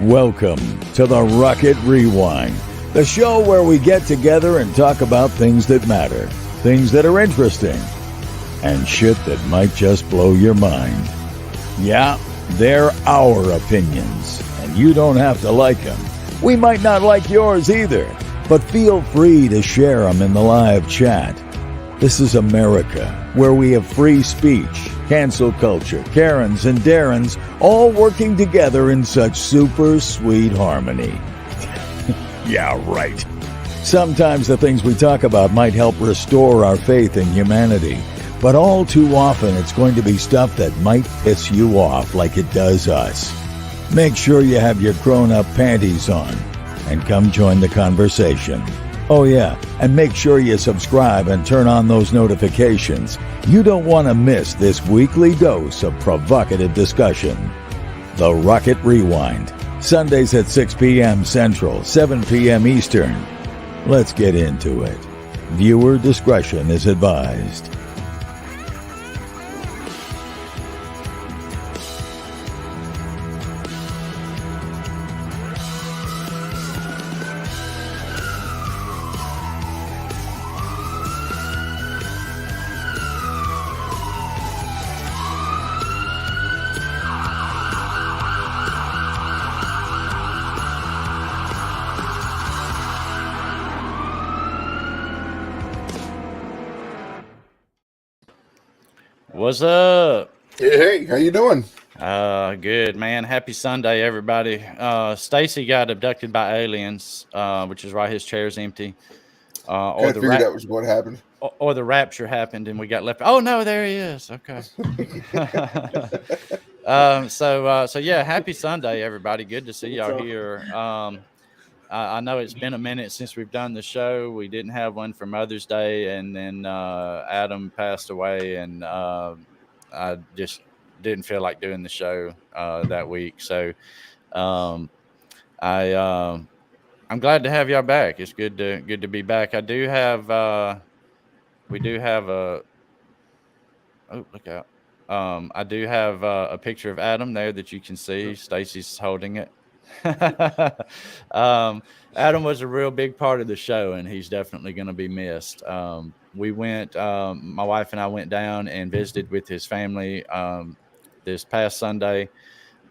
Welcome to the Rocket Rewind, the show where we get together and talk about things that matter, things that are interesting, and shit that might just blow your mind. Yeah, they're our opinions, and you don't have to like them. We might not like yours either, but feel free to share them in the live chat. This is America, where we have free speech, cancel culture, Karens and Darrens, all working together in such super sweet harmony. Yeah, right. Sometimes the things we talk about might help restore our faith in humanity, but all too often it's going to be stuff that might piss you off like it does us. Make sure you have your grown-up panties on and come join the conversation. Oh yeah, and make sure you subscribe and turn on those notifications. You don't want to miss this weekly dose of provocative discussion. The Rocket Rewind, Sundays at 6 p.m. Central, 7 p.m. Eastern. Let's get into it. Viewer discretion is advised. What's up? Hey, how you doing? Good, man. Happy Sunday, everybody. Stacy got abducted by aliens, which is why his chair's empty. I figured that was what happened. Or the rapture happened and we got left. Oh no, there he is. Okay. So yeah, happy Sunday, everybody. Good to see y'all here. I know it's been a minute since we've done the show. We didn't have one for Mother's Day, and then Adam passed away, and I just didn't feel like doing the show that week. So I'm glad to have y'all back. It's good to be back. I do have we do have a look out. I do have a picture of Adam there that you can see. Stacy's holding it. Adam was a real big part of the show, and he's definitely going to be missed. We went, my wife and I went down and visited with his family this past Sunday,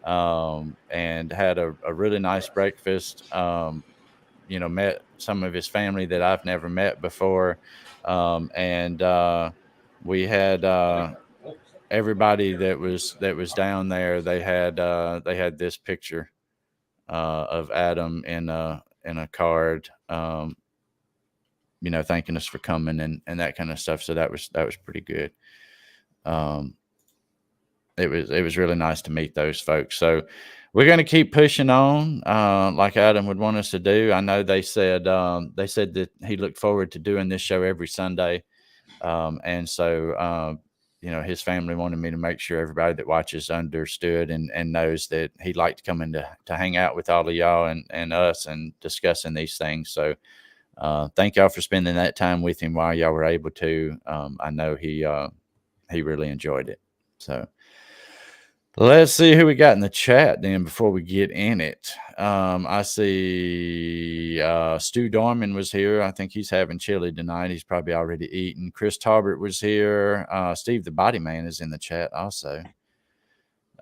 and had a really nice breakfast. Met some of his family that I've never met before, and we had everybody that was down there. They had this picture of Adam in a card, thanking us for coming and that kind of stuff. So that was pretty good. It was really nice to meet those folks. So we're going to keep pushing on, like Adam would want us to do. I know they said that he looked forward to doing this show every Sunday. And so, his family wanted me to make sure everybody that watches understood and knows that he'd like to come in to hang out with all of y'all and us and discussing these things. So thank y'all for spending that time with him while y'all were able to. I know he really enjoyed it. So let's see who we got in the chat then before we get in it. I see Stu Dorman was here. I think he's having chili tonight. He's probably already eaten. Chris Tarbert was here. Steve the Body Man is in the chat also.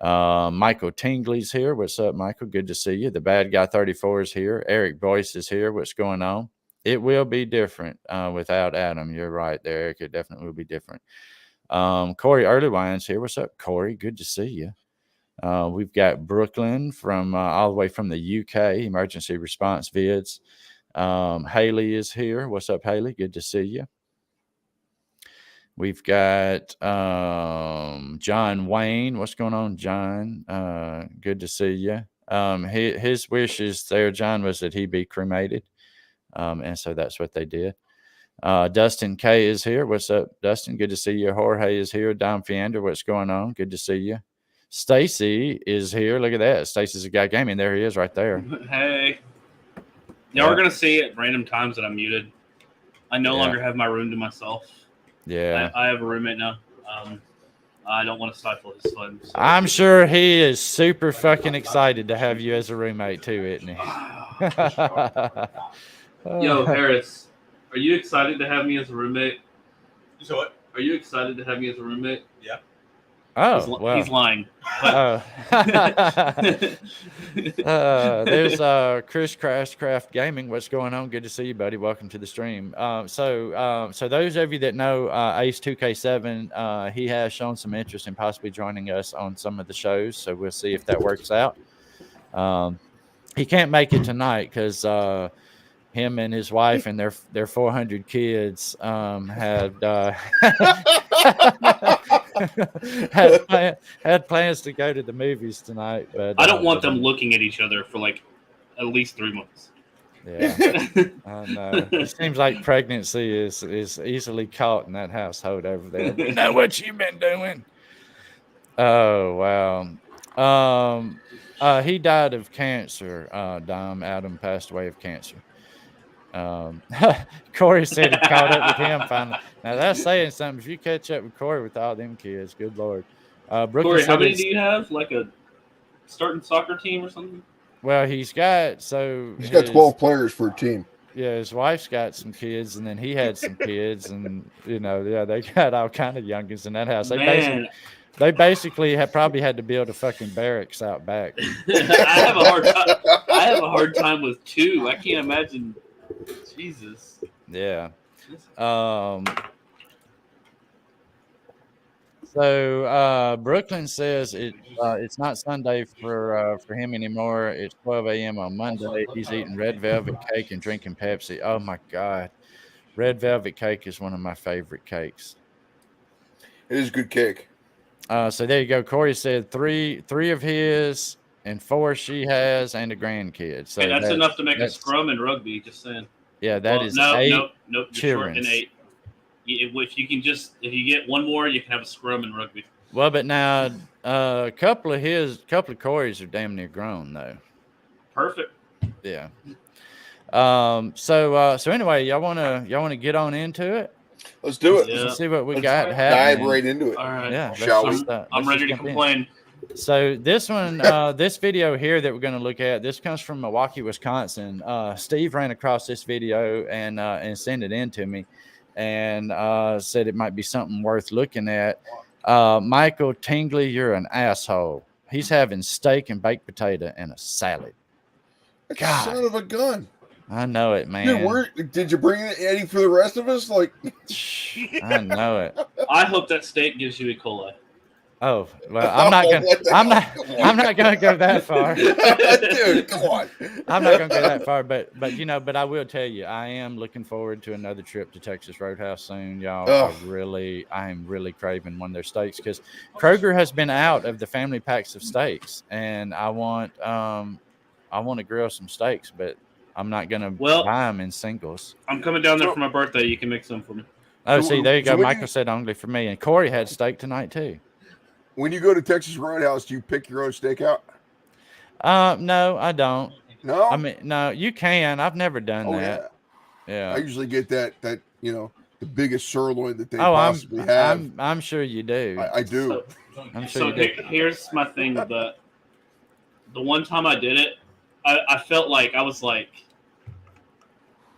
Michael Tingley's here. What's up, Michael? Good to see you. The Bad Guy 34 is here. Eric Boyce is here. What's going on? It will be different without Adam. You're right there, Eric. It definitely will be different. Corey Earlywine's here. What's up, Corey? Good to see you. We've got Brooklyn from all the way from the UK, Emergency Response Vids. Haley is here. What's up, Haley? Good to see you. We've got John Wayne. What's going on, John? Good to see you. His wishes there, John, was that he be cremated. And so that's what they did. Dustin K is here. What's up, Dustin? Good to see you. Jorge is here. Dom Fiander, what's going on? Good to see you. Stacy is here. Look at that. Stacy's a guy gaming. There he is right there. Hey. Y'all are going to see at random times that I'm muted. I no longer have my room to myself. Yeah. I have a roommate now. I don't want to stifle his fun. So. I'm sure he is super fucking excited to have you as a roommate too, isn't he? Yo, Harris, are you excited to have me as a roommate? You said what? Are you excited to have me as a roommate? Yeah. Oh, he's lying. There's Chris Crashcraft Gaming. What's going on? Good to see you, buddy. Welcome to the stream. So those of you that know Ace 2K7, he has shown some interest in possibly joining us on some of the shows. So we'll see if that works out. He can't make it tonight because him and his wife and their 400 kids had had plans to go to the movies tonight. But I don't want them looking at each other for like at least 3 months. Yeah, I know. It seems like pregnancy is easily caught in that household over there. You know what you've been doing? Oh wow. He died of cancer. Dom Adam passed away of cancer. Corey said he caught up with him finally. Now that's saying something. If you catch up with Corey with all them kids, good Lord. Corey, how many do you have? Like a starting soccer team or something? Well, he's got 12 players for a team. Yeah, his wife's got some kids, and then he had some kids, and they got all kind of youngins in that house. They basically have probably had to build a fucking barracks out back. I have a hard time with 2. I can't imagine. Jesus. Yeah. So Brooklyn says it's not Sunday for him anymore. It's 12 a.m. on Monday. He's eating red velvet cake and drinking Pepsi. Oh my God. Red velvet cake is one of my favorite cakes. It is good cake. So there you go. Corey said three of his and 4 she has and a grandkid. So hey, that's enough to make a scrum in rugby. Just saying. Yeah, that is 8. No. You're short than 8. If you get one more, you can have a scrum in rugby. Well, but now a couple of Corey's are damn near grown though. Perfect. Yeah. So anyway, y'all wanna get on into it? Let's do it. Yeah. Let's see what we got happening. Dive right into it. All right. Yeah. I'm ready to complain. So this one, this video here that we're going to look at, this comes from Milwaukee, Wisconsin. Steve ran across this video and sent it in to me, and said it might be something worth looking at. Michael Tingley, you're an asshole. He's having steak and baked potato and a salad. God, son of a gun! I know it, man. Dude, did you bring it, Eddie, for the rest of us? Like, I know it. I hope that steak gives you E. coli. Oh well, I'm not gonna go that far. Dude, come on. I'm not gonna go that far, but I will tell you, I am looking forward to another trip to Texas Roadhouse soon, y'all. I am really craving one of their steaks because Kroger has been out of the family packs of steaks, and I want to grill some steaks, but I'm not gonna buy them in singles. I'm coming down there for my birthday. You can make some for me. Oh, see, there you go. Michael said only for me, and Corey had steak tonight too. When you go to Texas Roadhouse, do you pick your own steak out? No, I don't. No? I mean, no, you can. I've never done that. Yeah. I usually get that the biggest sirloin that they possibly have. I'm sure you do. I do. I'm sure you do. Here's my thing. The one time I did it, I felt like I was like,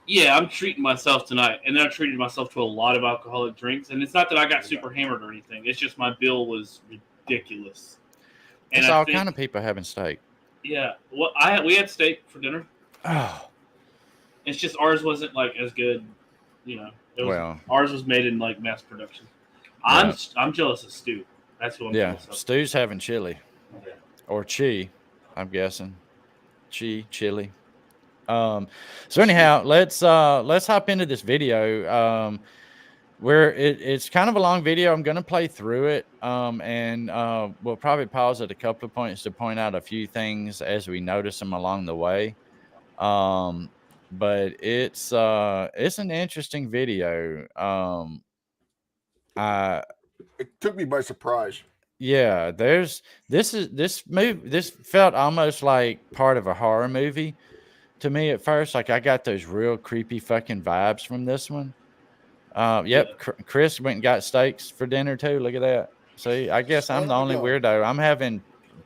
yeah, I'm treating myself tonight. And then I treated myself to a lot of alcoholic drinks. And it's not that I got super hammered or anything. It's just my bill was ridiculous. And it's all kind of people having steak. Yeah. Well, we had steak for dinner. Oh. It's just ours wasn't like as good, ours was made in like mass production. Yeah. I'm jealous of Stu. That's who I'm jealous of. Stu's having chili. Yeah. Or chi, I'm guessing. Chili. So anyhow, let's hop into this video. Where it's kind of a long video. I'm going to play through it. And we'll probably pause at a couple of points to point out a few things as we notice them along the way. But it's an interesting video. It took me by surprise. Yeah, this felt almost like part of a horror movie to me at first. Like I got those real creepy fucking vibes from this one. Yep, Chris went and got steaks for dinner too. Look at that. See, I guess I'm the only weirdo. I'm having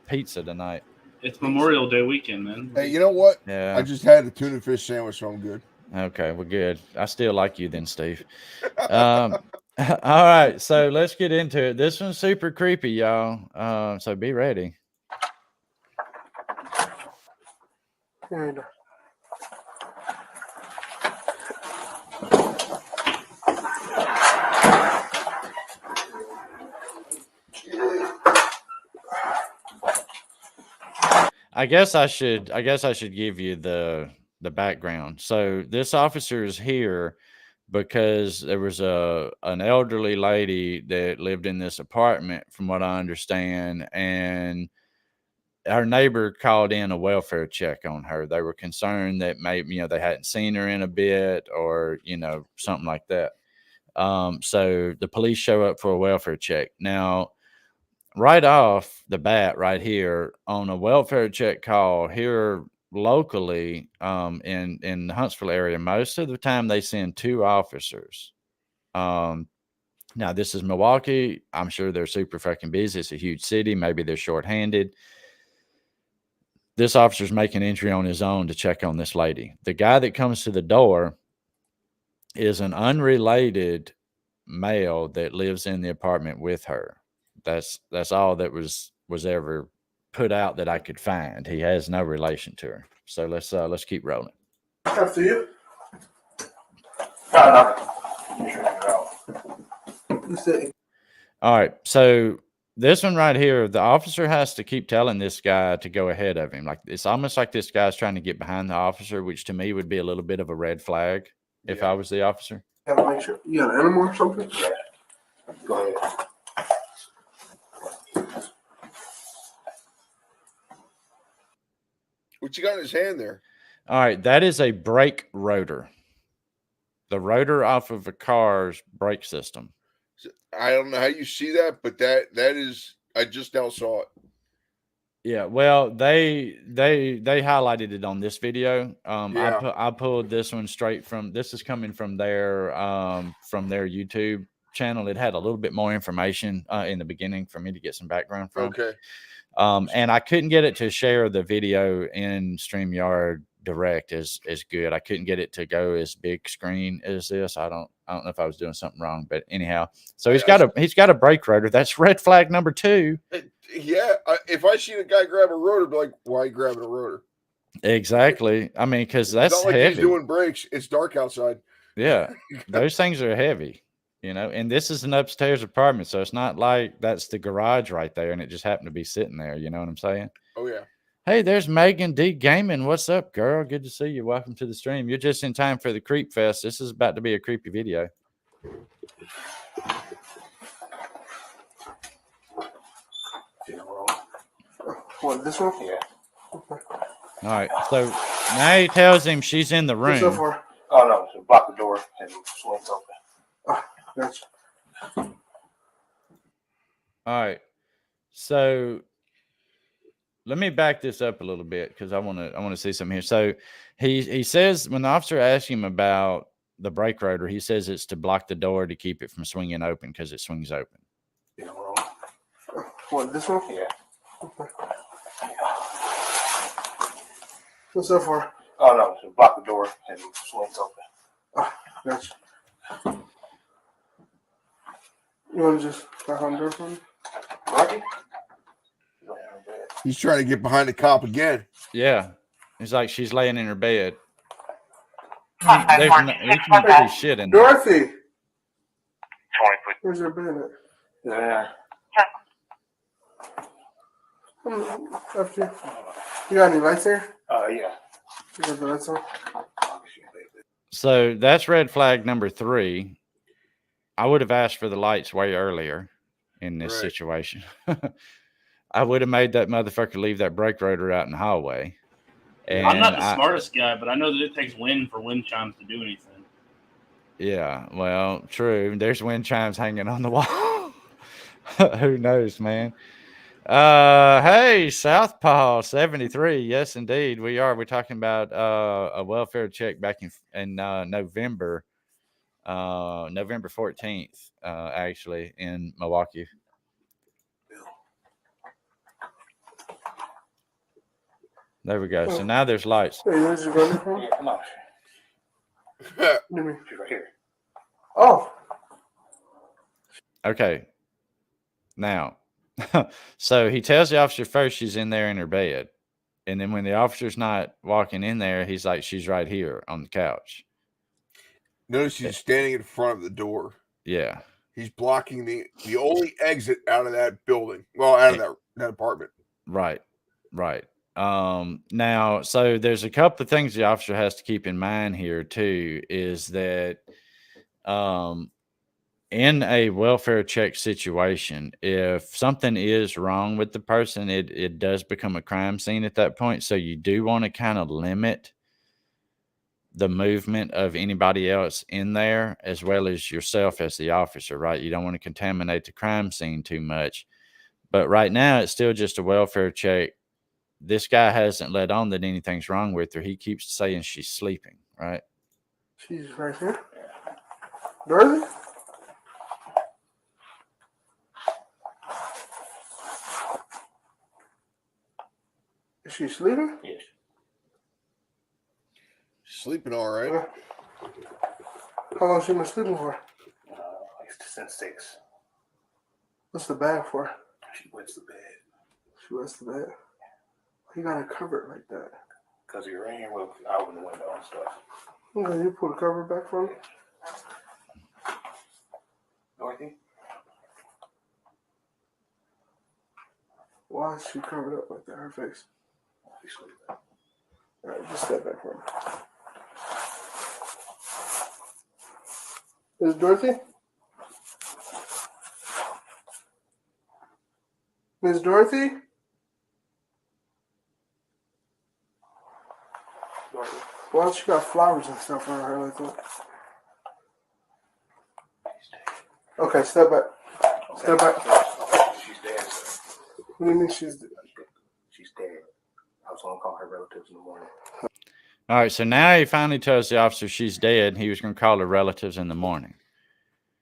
pizza tonight. It's Memorial Day weekend, man. Hey, you know what? Yeah. I just had a tuna fish sandwich, so I'm good. Okay, we're good. I still like you then, Steve. All right, so let's get into it. This one's super creepy, y'all. So be ready. I guess I should give you the background. So this officer is here because there was an elderly lady that lived in this apartment, from what I understand, and her neighbor called in a welfare check on her. They were concerned that maybe, they hadn't seen her in a bit, or, something like that. So the police show up for a welfare check. Now, right off the bat, right here on a welfare check call here locally, in the Huntsville area, most of the time they send 2 officers. Now this is Milwaukee. I'm sure they're super fucking busy. It's a huge city. Maybe they're shorthanded. This officer's making entry on his own to check on this lady. The guy that comes to the door is an unrelated male that lives in the apartment with her. That's all that was ever put out that I could find. He has no relation to her. So let's keep rolling. After you. All right. So this one right here, the officer has to keep telling this guy to go ahead of him. Like, it's almost like this guy's trying to get behind the officer, which to me would be a little bit of a red flag if I was the officer. Have to make sure you got an animal or something. Yeah. Go ahead. What you got in his hand there? All right, that is a brake rotor. The rotor off of a car's brake system. I don't know how you see that, but that is, I just now saw it. Yeah, well, they highlighted it on this video. I pulled this one straight from. This is coming from their YouTube channel. It had a little bit more information in the beginning for me to get some background from. Okay. And I couldn't get it to share the video in StreamYard Direct as good. I couldn't get it to go as big screen as this. I don't know if I was doing something wrong, but anyhow, so he's got a brake rotor. That's red flag number 2. Yeah, if I see a guy grab a rotor, I'd be like, why are you grabbing a rotor? Exactly. I mean, because that's it's not like heavy. He's doing brakes. It's dark outside. Yeah, those things are heavy, and this is an upstairs apartment, so it's not like that's the garage right there and it just happened to be sitting there. You know what I'm saying? Oh, yeah. Hey, there's Megan D. Gaming. What's up, girl? Good to see you. Welcome to the stream. You're just in time for the Creep Fest. This is about to be a creepy video. What, this one? Yeah. All right. So now he tells him she's in the room. So far? Oh, no. So block the door and swing open. Oh, gotcha. All right. So let me back this up a little bit because I want to see something here. So he says, when the officer asks him about the brake rotor, he says it's to block the door to keep it from swinging open because it swings open. Yeah, what, this one? Yeah. Okay. What's that for? Oh, no. So block the door and swing open. Oh, gotcha. You want to just back on the door for me? Rocky? He's trying to get behind the cop again. Yeah. It's like she's laying in her bed. There's no shit in there. Dorothy! Where's her bed at? Yeah. After you. You got any lights there? Yeah. You got the lights on? So that's red flag number 3. I would have asked for the lights way earlier in this situation. I would have made that motherfucker leave that brake rotor out in the hallway. And I'm not the smartest guy, but I know that it takes wind for wind chimes to do anything. Yeah, well, true. There's wind chimes hanging on the wall. Who knows, man? Hey, Southpaw 73. Yes, indeed, we are. We're talking about a welfare check back in November 14th, actually in Milwaukee. There we go. So now there's lights. Hey, where's your brother from? Yeah, come on. What do you mean? She's right here. Oh. Okay. Now, so he tells the officer first she's in there in her bed. And then when the officer's not walking in there, he's like, she's right here on the couch. Notice he's standing in front of the door. Yeah. He's blocking the only exit out of that building. Well, out of that apartment. Right. Now, so there's a couple of things the officer has to keep in mind here too, is that in a welfare check situation, if something is wrong with the person, it does become a crime scene at that point. So you do want to kind of limit the movement of anybody else in there, as well as yourself as the officer, right? You don't want to contaminate the crime scene too much. But right now, it's still just a welfare check. This guy hasn't let on that anything's wrong with her. He keeps saying she's sleeping, right? She's right here. Dorothy? Is she sleeping? Yes. Sleeping all right. How long has she been sleeping for? Like since 6. What's the bag for? She wets the bed. She wets the bed. You gotta cover it like that. Because it rained, I opened the window and stuff. Okay, you pull the cover back for me? Dorothy? Why is she covered up like that? Her face. She's sleeping. Alright, just step back for me. Is Dorothy? Miss Dorothy? Dorothy? Why don't she got flowers and stuff on her like that? Okay, step back. Step back. She's dead, sir. What do you mean she's dead? She's dead. I was going to call her relatives in the morning. All right, so now he finally tells the officer she's dead. He was going to call her relatives in the morning.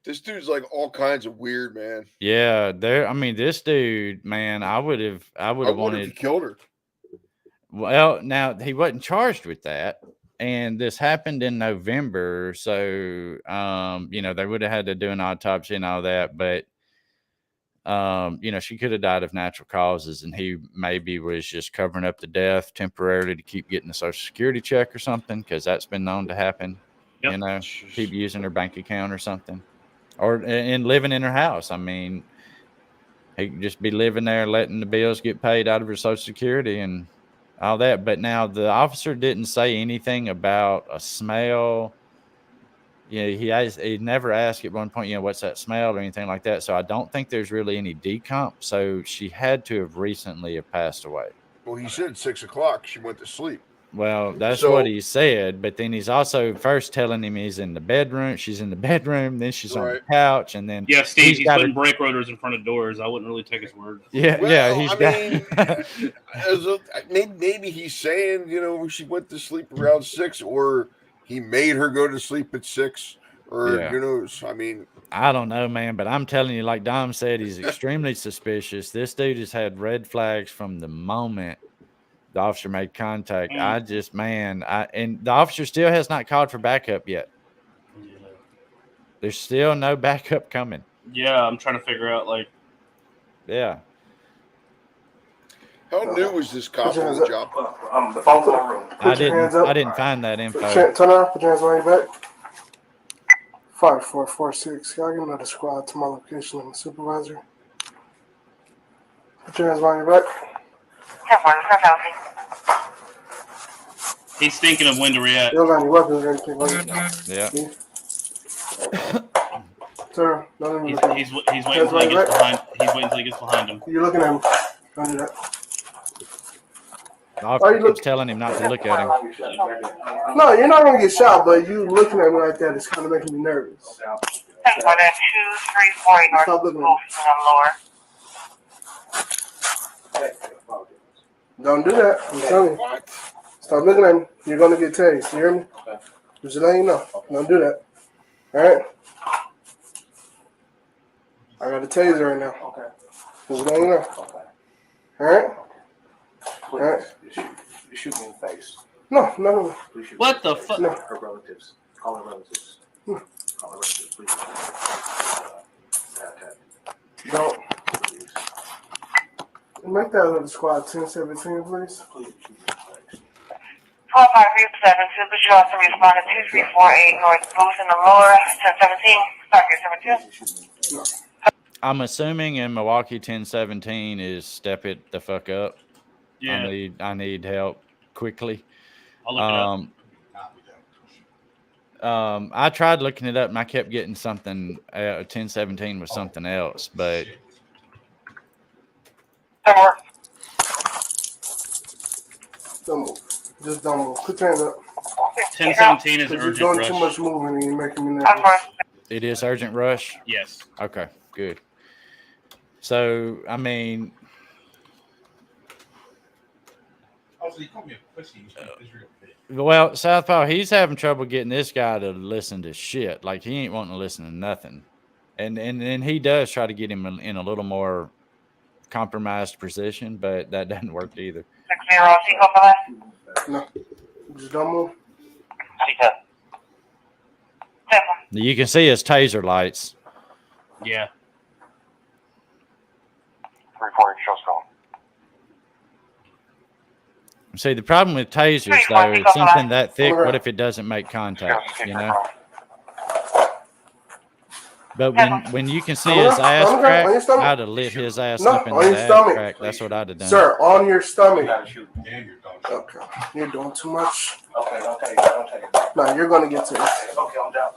This dude's like all kinds of weird, man. Yeah, this dude, man, I would have wanted to killed her. Well, now he wasn't charged with that, and this happened in November, so they would have had to do an autopsy and all that, but she could have died of natural causes, and he maybe was just covering up the death temporarily to keep getting a Social Security check or something, because that's been known to happen. Yep. Keep using her bank account or something, and living in her house. I mean, he could just be living there, letting the bills get paid out of her Social Security and all that. But now the officer didn't say anything about a smell. He never asked at one point, what's that smell or anything like that. So I don't think there's really any decomp. So she had to have recently passed away. Well, he said 6 o'clock. She went to sleep. Well, that's what he said. But then he's also first telling him he's in the bedroom. She's in the bedroom. Then she's on the couch. And then Steve, he's putting brake rotors in front of doors. I wouldn't really take his word. Maybe he's saying, she went to sleep around 6, or he made her go to sleep at 6, or who knows? I mean, I don't know, man, but I'm telling you, like Dom said, he's extremely suspicious. This dude has had red flags from the moment the officer made contact. And the officer still has not called for backup yet. Yeah. There's still no backup coming. Yeah, I'm trying to figure out, Yeah. How new was this cop on the job? The phone's in the room. I didn't find that info. Turn around, put your hands on your back. 5446. Y'all give another squad to my location. I'm the supervisor. Put your hands on your back. He's thinking of when to react. You don't got any weapons or anything like that. Yeah. Sir, he's waiting until he gets behind. He's waiting until he gets behind him. You're looking at him. Don't do that. The officer keeps telling him not to look at him. No, you're not gonna get shot, but you looking at me like that is kind of making me nervous. Stop looking at me. Don't do that. I'm telling you. Stop looking at me. You're gonna get tased. You hear me? Just letting you know. Don't do that. All right. I got a taser right now. Okay. Just letting you know. All right. All right. Is shoot me in the face. No, no. Please shoot What me the in face. fuck? No. Her relatives. Call her relatives. No. Call her relatives, please. Don't. Please. Make that other squad 1017, please. Please shoot me in the face. 153-7, Super Short to respond to 2348 North Booth in the lower 1017. Start here, 72. Please shoot me in the face. I'm assuming in Milwaukee 1017 is step it the fuck up. Yeah. I need help quickly. I'll look it up. I tried looking it up and I kept getting something. 1017 was something else, but Don't move. Just don't move. Put your hands up. 1017 is You're urgent doing rush. too much moving and you're making me nervous. it is urgent rush. Yes. Okay, good. So, I mean, Also, you call me a pussy. well, Southpaw, he's having trouble getting this guy to listen to shit. Like, he ain't wanting to listen to nothing. And then he does try to get him in a little more compromised position, but that doesn't work either. 60, Seagull for left. No. Just don't move. Seagull. 7. You can see his taser lights. Yeah. 340, show skull. See, the problem with tasers, though, is something that thick, what if it doesn't make contact, you know? But when you can see his ass crack, I'd have lit his ass up in that ass crack. That's what I'd have done. Sir, on your stomach. You gotta shoot. Okay. You're doing too much. Okay, don't take it. No, you're going to get to it. Okay, I'm down.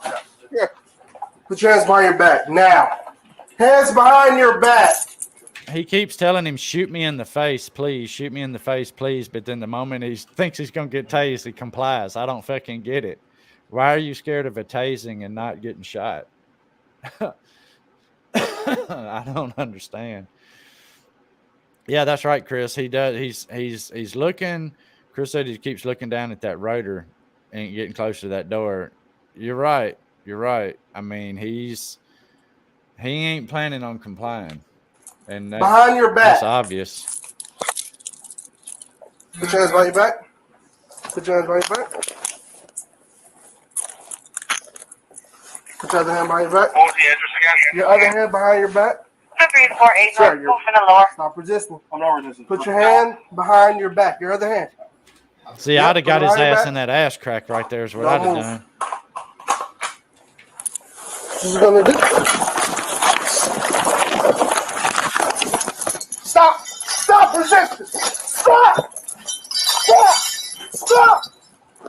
Yeah. Put your hands behind your back. Now. Hands behind your back. He keeps telling him, shoot me in the face, please. Shoot me in the face, please. But then the moment he thinks he's going to get tased, he complies. I don't fucking get it. Why are you scared of a tasing and not getting shot? I don't understand. Yeah, that's right, Chris. He does. He's looking. Chris said he keeps looking down at that rotor and getting close to that door. You're right. You're right. I mean, he ain't planning on complying, and behind your back. That's obvious. Put your hands behind your back. Put your hands behind your back. Put your other hand behind your back. What was the address again? Your other hand behind your back. 348 Sir, North Booth in the lower. Stop resisting. I'm not resisting. Put your hand behind your back. Your other hand. See, Yep, I'd have got his behind your ass back. in that ass crack right there is what Don't I'd have move. done. This is gonna do. Stop! Stop resisting! Stop! Stop! Stop!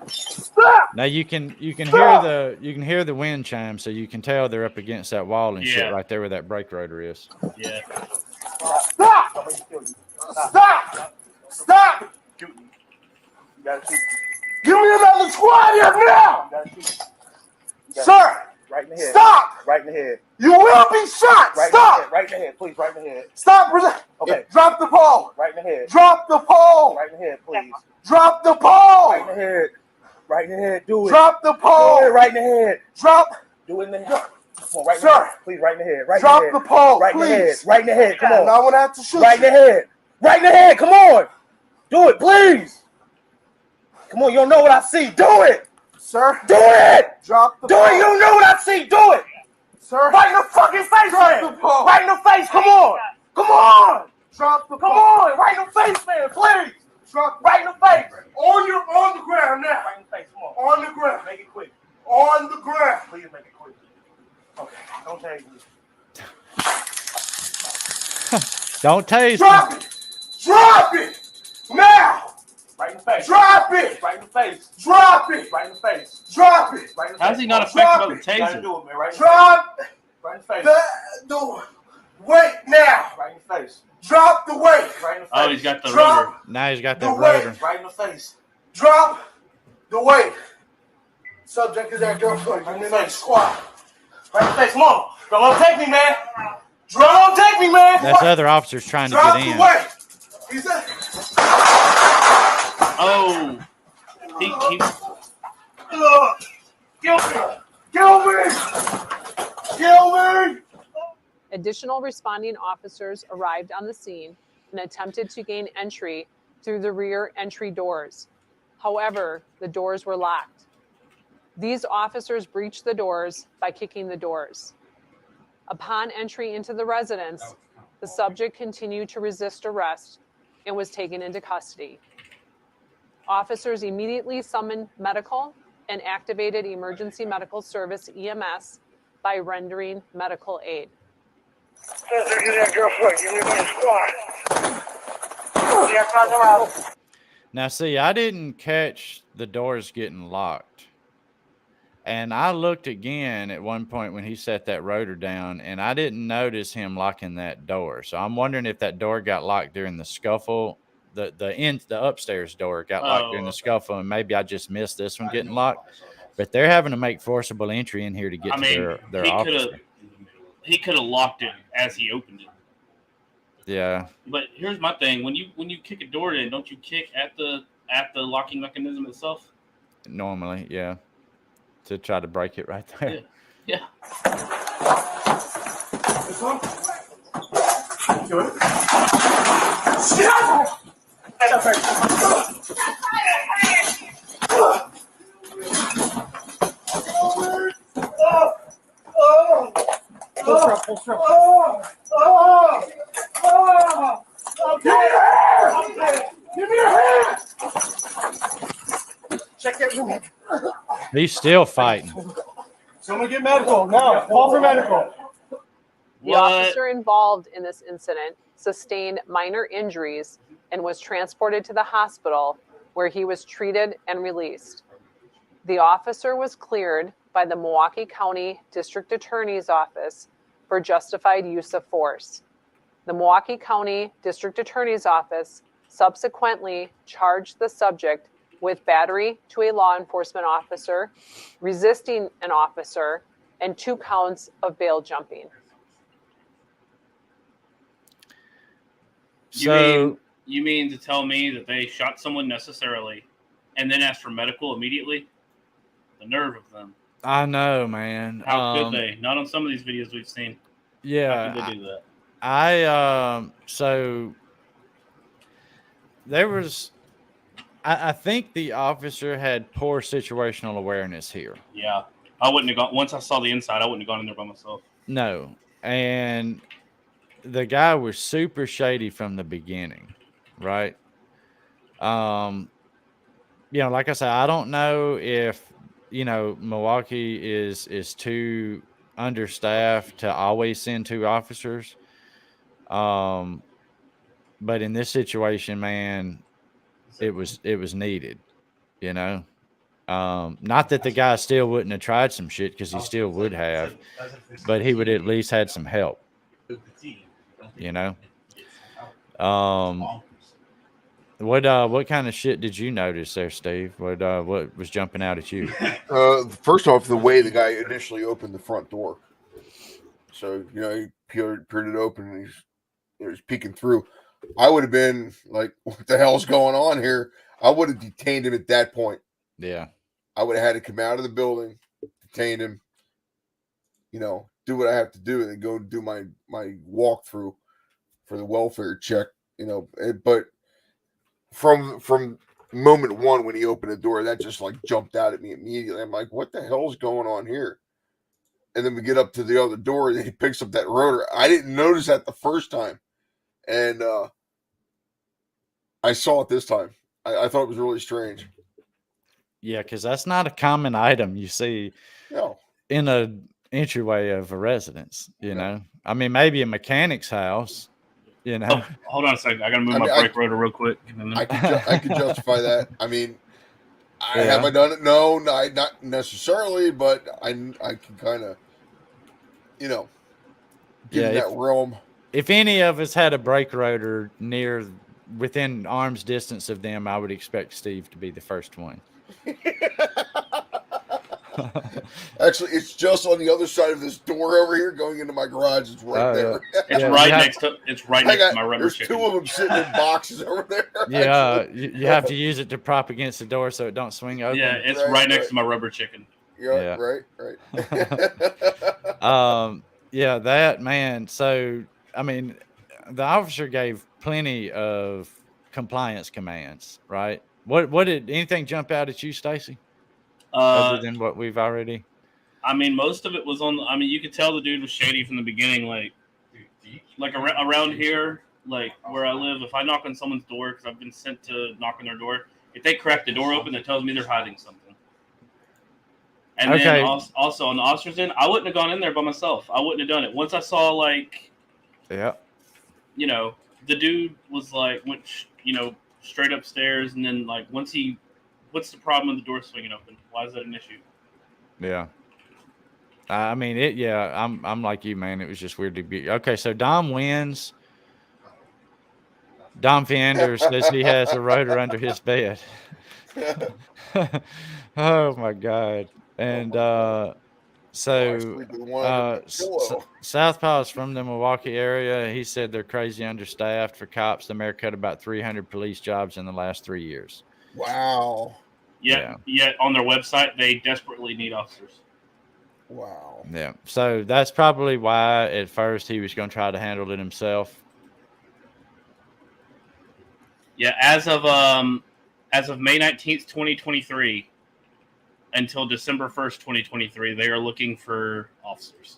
Stop! Now you can Stop! hear the wind chime, so you can tell they're up against that wall and shit Yeah. right there where that brake rotor is. Yeah. Stop! Stop! Stop! You gotta shoot. Give me another squad here now! You gotta shoot. Sir! Right in the head. Stop! Right in the head. You will be shot! Right Stop! in the head. Right in the head. Please, right in the head. Stop! Resist. Okay. Drop the pole! Right in the head. Drop the pole! Right in the head, please. Drop the pole! Right in the head. Right in the head. Do it. Drop the Do it pole! right in the head. Drop! Do it in the head. Come on, right in Sir. the head. Please, right in the head. Right Drop in the the head. pole, Right in the head. please! Right in the head. Come And on. I would have to shoot Right in the you. head. Right in the head. Come on. Do it, please. Come on. You don't know what I see. Do it. Sir, Do it. drop the Do pole. it. You don't know what I see. Do it. Sir, Right in the fucking face, drop man. the pole. Right in the face. Come on. Come on. Drop the Come pole. on. Right in the face, man. Please. Drop Right in the face. on the ground now. Right in the face. Come on. On the ground. Make it quick. On the ground. Please make it quick. Okay. Don't tase me. Don't tase Drop me. it. Drop it. Now. Right in the face. Drop it. Right in the face. Drop it. Right in the face. Drop it. Right in the face. How is he not Drop effective with it. You gotta taser? do it, man. Right in the face. Drop Right in the face. the door. Wait now. Right in the face. Drop the weight. Right in the face. Oh, he's got the rotor. Drop. Now he's got The that weight. rotor. Right in the face. Drop the weight. Subject is at gunpoint. You need another squad. Right in the face. Come on. Don't take me, man. Don't take me, man. That's other officers trying to Drop get the in. weight. He's at. Oh. He Kill me. Kill me. Kill me. Additional responding officers arrived on the scene and attempted to gain entry through the rear entry doors. However, the doors were locked. These officers breached the doors by kicking the doors. Upon entry into the residence, the subject continued to resist arrest and was taken into custody. Officers immediately summoned medical and activated emergency medical service EMS by rendering medical aid. Now, see, I didn't catch the doors getting locked. And I looked again at one point when he set that rotor down, and I didn't notice him locking that door. So I'm wondering if that door got locked during the scuffle. The upstairs door got locked during the scuffle, and maybe I just missed this one getting locked. But they're having to make forcible entry in here to get to their office. He could have locked it as he opened it. Yeah. But here's my thing: when you kick a door in, don't you kick at the locking mechanism itself? Normally, yeah. To try to break it right there. Yeah. This one? Do it. Give me your hand! Check that room. He's still fighting. Someone get medical now. Call for medical. The officer involved in this incident sustained minor injuries and was transported to the hospital where he was treated and released. The officer was cleared by the Milwaukee County District Attorney's Office for justified use of force. The Milwaukee County District Attorney's Office subsequently charged the subject with battery to a law enforcement officer, resisting an officer, and 2 counts of bail jumping. So you mean to tell me that they shot someone necessarily and then asked for medical immediately? The nerve of them. I know, man. How could they? Not on some of these videos we've seen. Yeah. How could they do that? So there was, I think the officer had poor situational awareness here. Yeah. I wouldn't have gone, once I saw the inside, I wouldn't have gone in there by myself. No. And the guy was super shady from the beginning, right? Like I said, I don't know if, Milwaukee is too understaffed to always send 2 officers. But in this situation, man, it was needed, Not that the guy still wouldn't have tried some shit, because he still would have, but he would at least had some help, What kind of shit did you notice there, Steve? What was jumping out at you? First off, the way the guy initially opened the front door. So, he peered it open and he's peeking through. I would have been like, what the hell's going on here? I would have detained him at that point. Yeah. I would have had to come out of the building, detain him, do what I have to do, and then go do my walkthrough for the welfare check, but from moment one, when he opened the door, that just like jumped out at me immediately. I'm like, what the hell's going on here? And then we get up to the other door and he picks up that rotor. I didn't notice that the first time. And I saw it this time. I thought it was really strange. Yeah, because that's not a common item you see in a entryway of a residence, know. I mean, maybe a mechanic's house, Oh, hold on a second. I got to move my brake rotor real quick. I can justify that. I mean, have I done it? No, not necessarily, but I can kind of, get in that realm. If any of us had a brake rotor within arm's distance of them, I would expect Steve to be the first one. Actually, it's just on the other side of this door over here going into my garage. It's right there. It's right next to my rubber There's chicken. 2 of them sitting in boxes over there. Yeah, you have to use it to prop against the door so it don't swing open. Yeah, it's right next to my rubber chicken. Yeah, right. Yeah, that, man. So, I mean, the officer gave plenty of compliance commands, right? What did anything jump out at you, Stacy? Other than what we've already. I mean, most of it was on. I mean, you could tell the dude was shady from the beginning. Like around here, like where I live, if I knock on someone's door because I've been sent to knock on their door, if they crack the door open, that tells me they're hiding something. And then also on the officer's end, I wouldn't have gone in there by myself. I wouldn't have done it. Once I saw the dude was went straight upstairs, and then what's the problem with the door swinging open? Why is that an issue? Yeah. I mean it. Yeah, I'm like you, man. It was just weird to be okay. So Dom wins. Dom Fiender says he has a rotor under his bed. Oh my God! And Southpaw is from the Milwaukee area. He said they're crazy understaffed for cops. The mayor cut about 300 police jobs in the last 3 years. Wow. Yet on their website, they desperately need officers. Wow. Yeah. So that's probably why at first he was going to try to handle it himself. Yeah. As of May 19th, 2023, until December 1st, 2023, they are looking for officers.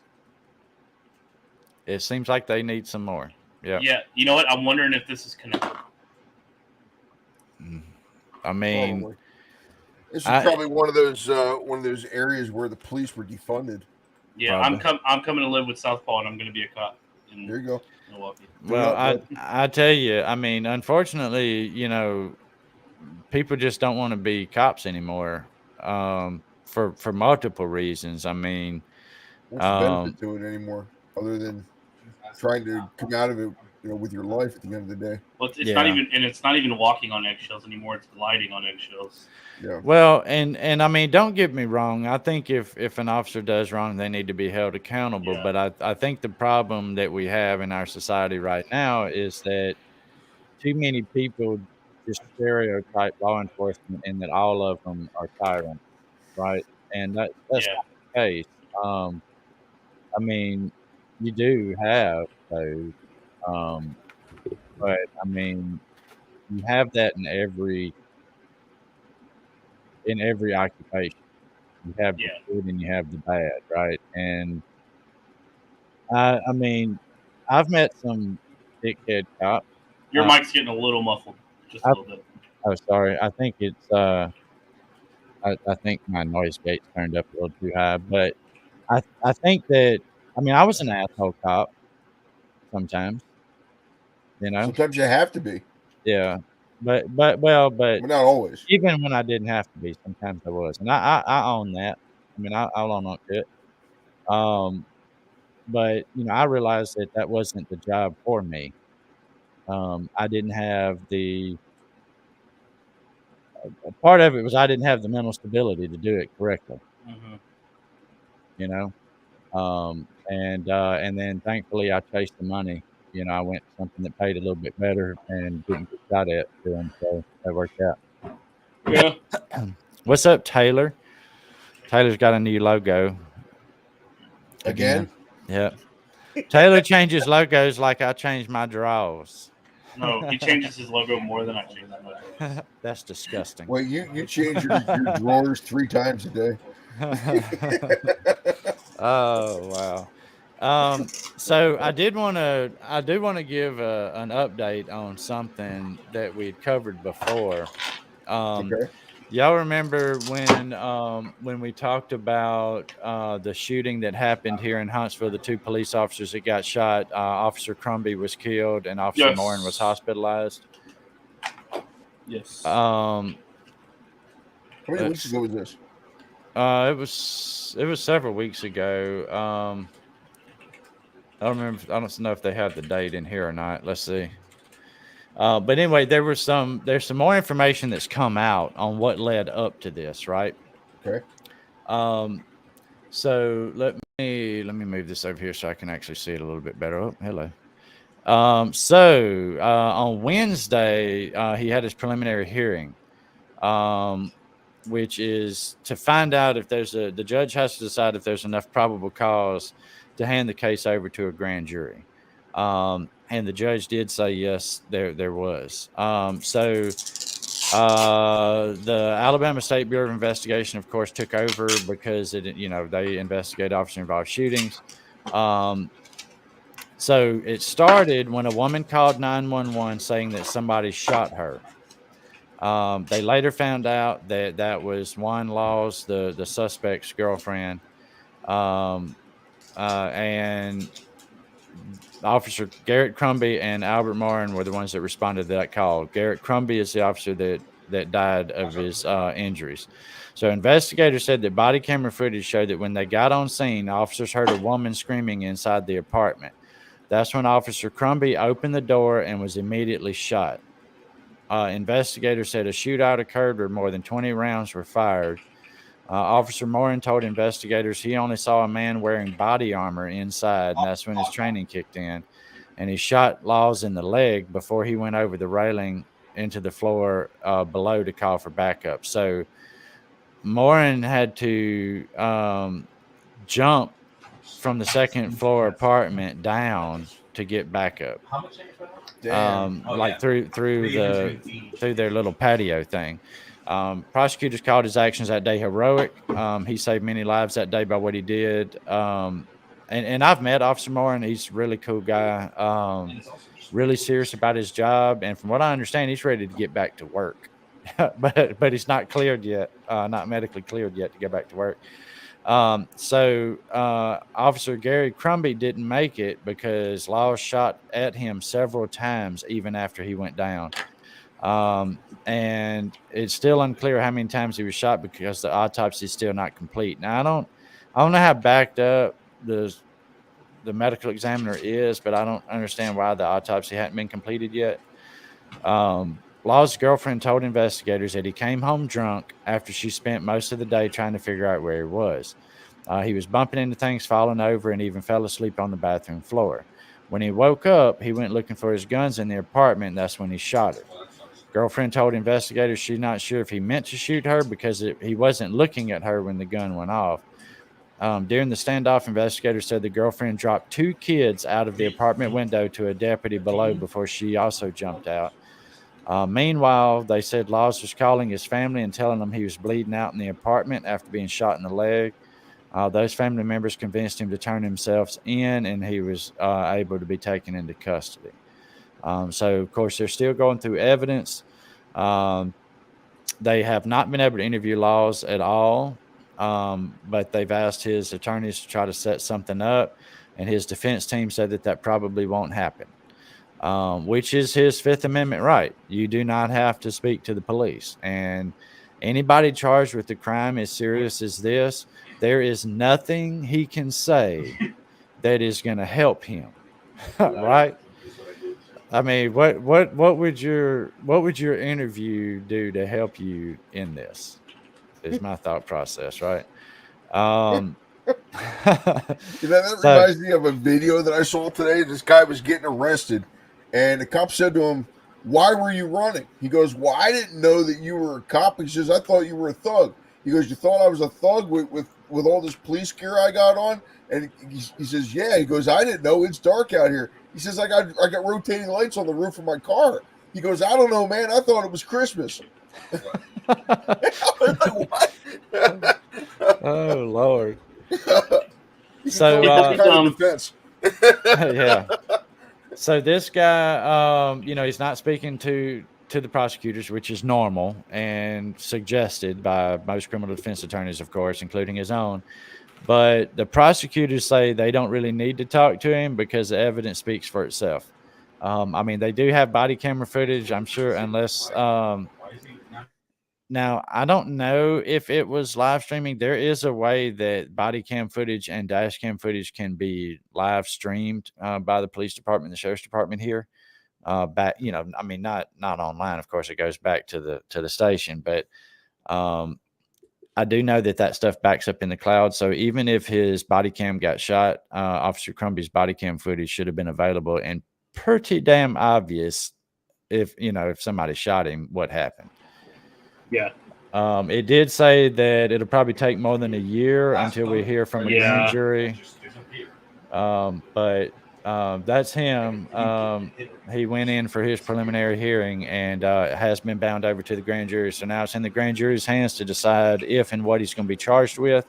It seems like they need some more. Yeah. Yeah. You know what? I'm wondering if this is connected. I mean, probably. This is probably one of those areas where the police were defunded. Yeah, probably. I'm coming to live with Southpaw, and I'm going to be a cop. There you go, Milwaukee. Well, I tell you, I mean, unfortunately, people just don't want to be cops anymore, for multiple reasons. I mean, what's the benefit to it anymore, other than trying to come out of it, with your life at the end of the day? Well, it's not even walking on eggshells anymore. It's gliding on eggshells. Yeah. Well, and I mean, don't get me wrong. I think if an officer does wrong, they need to be held accountable. Yeah. But I think the problem that we have in our society right now is that too many people just stereotype law enforcement and that all of them are tyrants, right? And that's not the case. I mean, you do have those, but I mean, you have that in every occupation. You have the good and you have the bad, right? And I mean, I've met some dickhead cops. Your mic's getting a little muffled, just a little bit. Oh, sorry. I think it's I think my noise gate's turned up a little too high, but I think that, I mean, I was an asshole cop sometimes, Sometimes you have to be. Yeah. But not always. Even when I didn't have to be, sometimes I was. And I own that. I mean, I'll own up to it. But I realized that wasn't the job for me. I didn't have part of it was I didn't have the mental stability to do it correctly. Mm-hmm. And then thankfully I chased the money. I went to something that paid a little bit better and didn't get shot at to them, so that worked out. Yeah. What's up, Taylor? Taylor's got a new logo. Again? Yeah. Taylor changes logos like I change my drawers. No, he changes his logo more than I change my logo. That's disgusting. Well, you change your drawers 3 times a day. Oh, wow. So I do want to give an update on something that we'd covered before. Okay. Y'all remember when we talked about the shooting that happened here in Huntsville, the 2 police officers that got shot? Officer Crumby was killed and Officer Morin was hospitalized. Yes. How many weeks ago was this? It was several weeks ago. I don't remember. I don't know if they have the date in here or not. Let's see. But anyway, there's some more information that's come out on what led up to this, right? Okay. So let me move this over here so I can actually see it a little bit better. Oh, hello. So on Wednesday, he had his preliminary hearing, which is to find out if the judge has to decide if there's enough probable cause to hand the case over to a grand jury. and the judge did say yes, there was. The Alabama State Bureau of Investigation, of course, took over because they investigate officer involved shootings. So it started when a woman called 911 saying that somebody shot her. They later found out that was Juan Laws, the suspect's girlfriend, and Officer Garrett Crumby and Albert Morin were the ones that responded to that call. Garrett Crumby is the officer that died of his injuries. So investigators said that body camera footage showed that when they got on scene, officers heard a woman screaming inside the apartment. That's when Officer Crumby opened the door and was immediately shot. Investigators said a shootout occurred where more than 20 rounds were fired. Officer Morin told investigators he only saw a man wearing body armor inside, and that's when his training kicked in. And he shot Laws in the leg before he went over the railing into the floor below to call for backup. So Morin had to jump from the second floor apartment down to get backup. Through their little patio thing. Prosecutors called his actions that day heroic. He saved many lives that day by what he did. And I've met Officer Morin. He's a really cool guy, really serious about his job. And from what I understand, he's ready to get back to work. but he's not cleared yet, not medically cleared yet to go back to work. Officer Gary Crumby didn't make it because Laws shot at him several times even after he went down. And it's still unclear how many times he was shot because the autopsy is still not complete. Now, I don't know how backed up the medical examiner is, but I don't understand why the autopsy hadn't been completed yet. Law's girlfriend told investigators that he came home drunk after she spent most of the day trying to figure out where he was. He was bumping into things, falling over, and even fell asleep on the bathroom floor. When he woke up, he went looking for his guns in the apartment, and that's when he shot her. Girlfriend told investigators she's not sure if he meant to shoot her because he wasn't looking at her when the gun went off. During the standoff, investigators said the girlfriend dropped 2 kids out of the apartment window to a deputy below before she also jumped out. Meanwhile, they said Laws was calling his family and telling them he was bleeding out in the apartment after being shot in the leg. Those family members convinced him to turn himself in, and he was able to be taken into custody. So, of course, they're still going through evidence. They have not been able to interview Laws at all, but they've asked his attorneys to try to set something up, and his defense team said that probably won't happen. Which is his Fifth Amendment right. You do not have to speak to the police. And anybody charged with a crime as serious as this, there is nothing he can say that is going to help him. Right? I mean, what would your interview do to help you in this? Is my thought process, right? That reminds me of a video that I saw today. This guy was getting arrested. And the cop said to him, "Why were you running?" He goes, "Well, I didn't know that you were a cop." He says, "I thought you were a thug." He goes, "You thought I was a thug with all this police gear I got on?" And he says, "Yeah." He goes, "I didn't know. It's dark out here." He says, I got rotating lights on the roof of my car." He goes, "I don't know, man. I thought it was Christmas." I was like, what? Oh, Lord. So, yeah. So this guy, he's not speaking to the prosecutors, which is normal and suggested by most criminal defense attorneys, of course, including his own. But the prosecutors say they don't really need to talk to him because the evidence speaks for itself. I mean, they do have body camera footage, I'm sure, unless now, I don't know if it was live streaming. There is a way that body cam footage and dash cam footage can be live streamed by the police department, the sheriff's department here. Back, I mean, not online. Of course, it goes back to the station, but I do know that stuff backs up in the cloud. So even if his body cam got shot, Officer Crumby's body cam footage should have been available and pretty damn obvious if somebody shot him, what happened. Yeah. It did say that it'll probably take more than a year until we hear from a grand jury. But That's him. He went in for his preliminary hearing and has been bound over to the grand jury. So now it's in the grand jury's hands to decide if and what he's going to be charged with.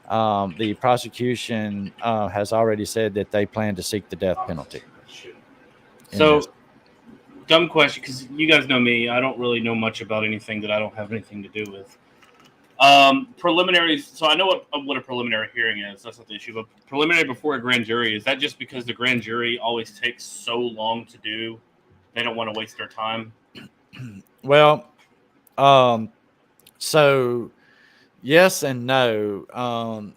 The prosecution has already said that they plan to seek the death penalty. So, dumb question, because you guys know me. I don't really know much about anything that I don't have anything to do with. Preliminaries. So I know what a preliminary hearing is. That's not the issue. But preliminary before a grand jury, is that just because the grand jury always takes so long to do? They don't want to waste their time. Well, so yes and no.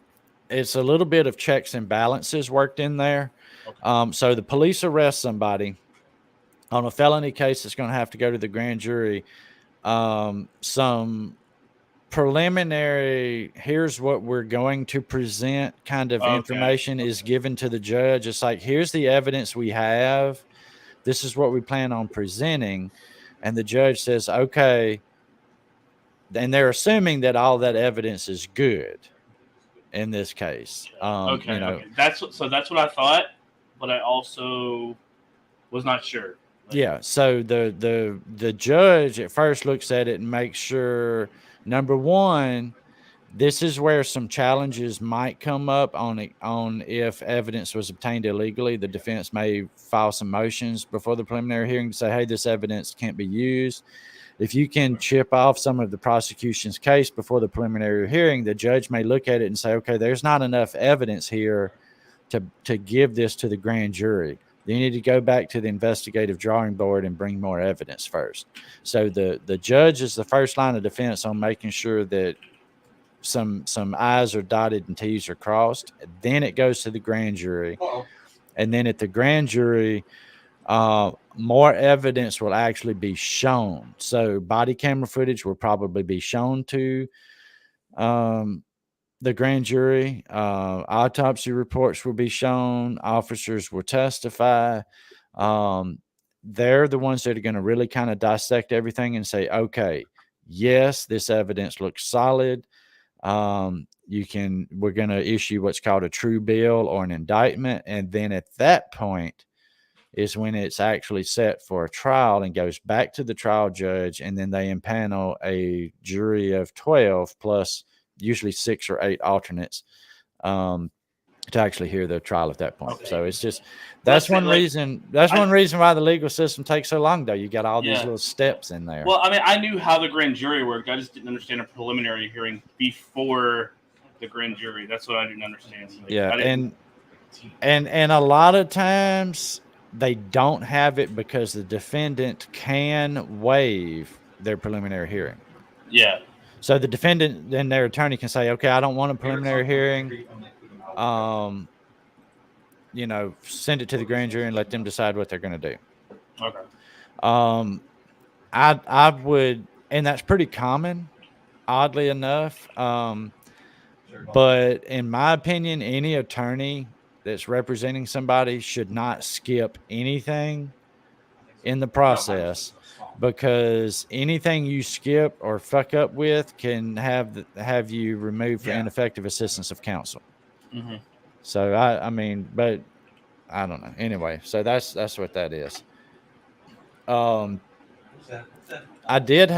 It's a little bit of checks and balances worked in there. Okay. So the police arrest somebody on a felony case that's going to have to go to the grand jury. Some preliminary, here's what we're going to present kind of information is given to the judge. It's like, here's the evidence we have. This is what we plan on presenting. And the judge says, okay. And they're assuming that all that evidence is good in this case. Okay. That's what I thought, but I also was not sure. Yeah. So the judge at first looks at it and makes sure, number one, this is where some challenges might come up on if evidence was obtained illegally. The defense may file some motions before the preliminary hearing to say, hey, this evidence can't be used. If you can chip off some of the prosecution's case before the preliminary hearing, the judge may look at it and say, okay, there's not enough evidence here to give this to the grand jury. You need to go back to the investigative drawing board and bring more evidence first. So the judge is the first line of defense on making sure that some I's are dotted and T's are crossed. Then it goes to the grand jury. And then at the grand jury, more evidence will actually be shown. So body camera footage will probably be shown to the grand jury. Autopsy reports will be shown. Officers will testify. They're the ones that are going to really kind of dissect everything and say, okay, yes, this evidence looks solid. We're going to issue what's called a true bill or an indictment. And then at that point is when it's actually set for a trial and goes back to the trial judge. And then they impanel a jury of 12 plus usually 6 or 8 alternates, to actually hear the trial at that point. Okay. So it's just, that's one reason why the legal system takes so long, though. You got all these little steps in there. Well, I mean, I knew how the grand jury worked. I just didn't understand a preliminary hearing before the grand jury. That's what I didn't understand. And a lot of times they don't have it because the defendant can waive their preliminary hearing. Yeah. So the defendant and their attorney can say, okay, I don't want a preliminary hearing. Send it to the grand jury and let them decide what they're going to do. Okay. I would, and that's pretty common, oddly enough. But in my opinion, any attorney that's representing somebody should not skip anything in the process, because anything you skip or fuck up with can have you removed for ineffective assistance of counsel. Mm-hmm. So I mean, but I don't know. Anyway, so that's what that is. I did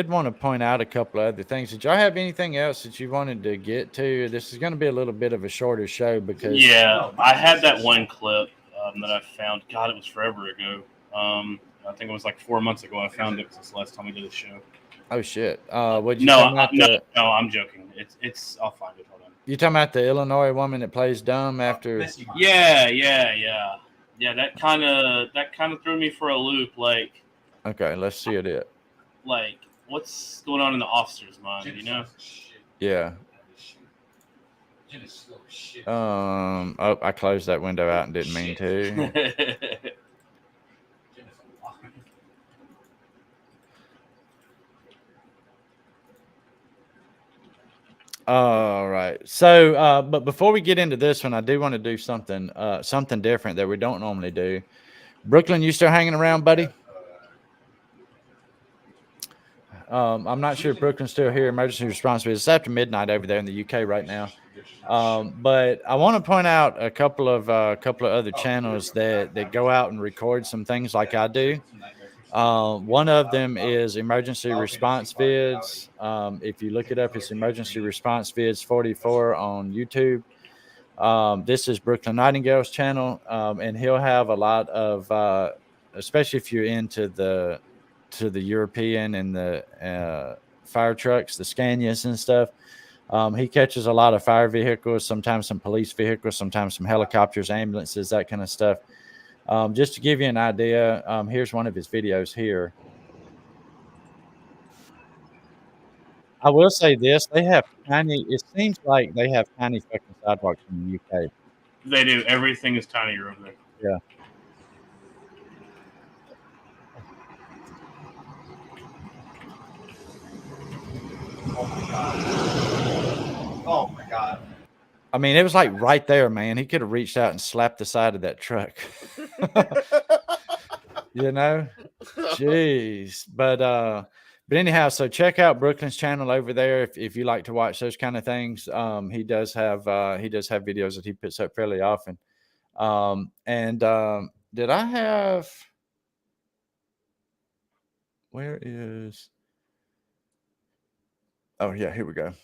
want to point out a couple of other things. Did y'all have anything else that you wanted to get to? This is going to be a little bit of a shorter show because I had that one clip that I found. God, it was forever ago. I think it was like 4 months ago. I found it since the last time we did a show. Oh shit! What'd you? No, I'm joking. It's. I'll find it. Hold on. You talking about the Illinois woman that plays dumb after? Yeah. That kind of threw me for a loop. Like. Okay, let's see it. Like, what's going on in the officer's mind? You know? Yeah. Oh, I closed that window out and didn't mean to. All right. So, but before we get into this one, I do want to do something different that we don't normally do. Brooklyn, you still hanging around, buddy? I'm not sure if Brooklyn's still here. Emergency response is after midnight over there in the UK right now. But I want to point out a couple of other channels that go out and record some things like I do. One of them is Emergency Response Vids. If you look it up, it's Emergency Response Vids 44 on YouTube. This is Brooklyn Nightingale's channel, and he'll have a lot of, especially if you're into the European and the fire trucks, the Scanias and stuff. He catches a lot of fire vehicles, sometimes some police vehicles, sometimes some helicopters, ambulances, that kind of stuff. Just to give you an idea, here's one of his videos here. I will say this, they have tiny, it seems like they have tiny fucking sidewalks in the UK. They do. Everything is tinier over there. Yeah. Oh my god. I mean, it was like right there, man. He could have reached out and slapped the side of that truck. You know? Jeez. But anyhow, so check out Brooklyn's channel over there if you like to watch those kind of things. He does have videos that he puts up fairly often. Did I have, where is, oh yeah, here we go.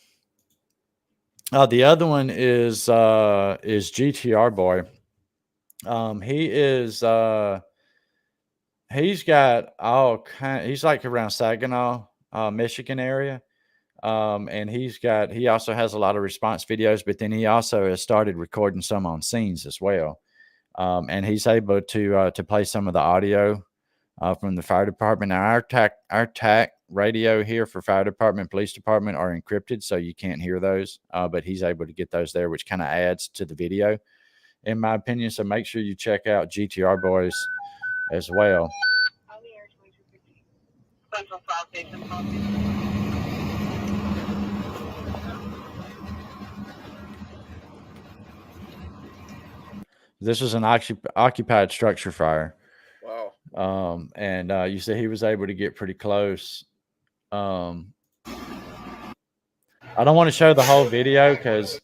The other one is GTR Boy. He's got all kind. He's like around Saginaw, Michigan area, and he also has a lot of response videos. But then he also has started recording some on scenes as well, and he's able to play some of the audio from the fire department. Now our TAC radio here for fire department, police department are encrypted, so you can't hear those. But he's able to get those there, which kind of adds to the video, in my opinion. So make sure you check out GTR Boys as well. This is an occupied structure fire. Wow. And you see he was able to get pretty close. I don't want to show the whole video because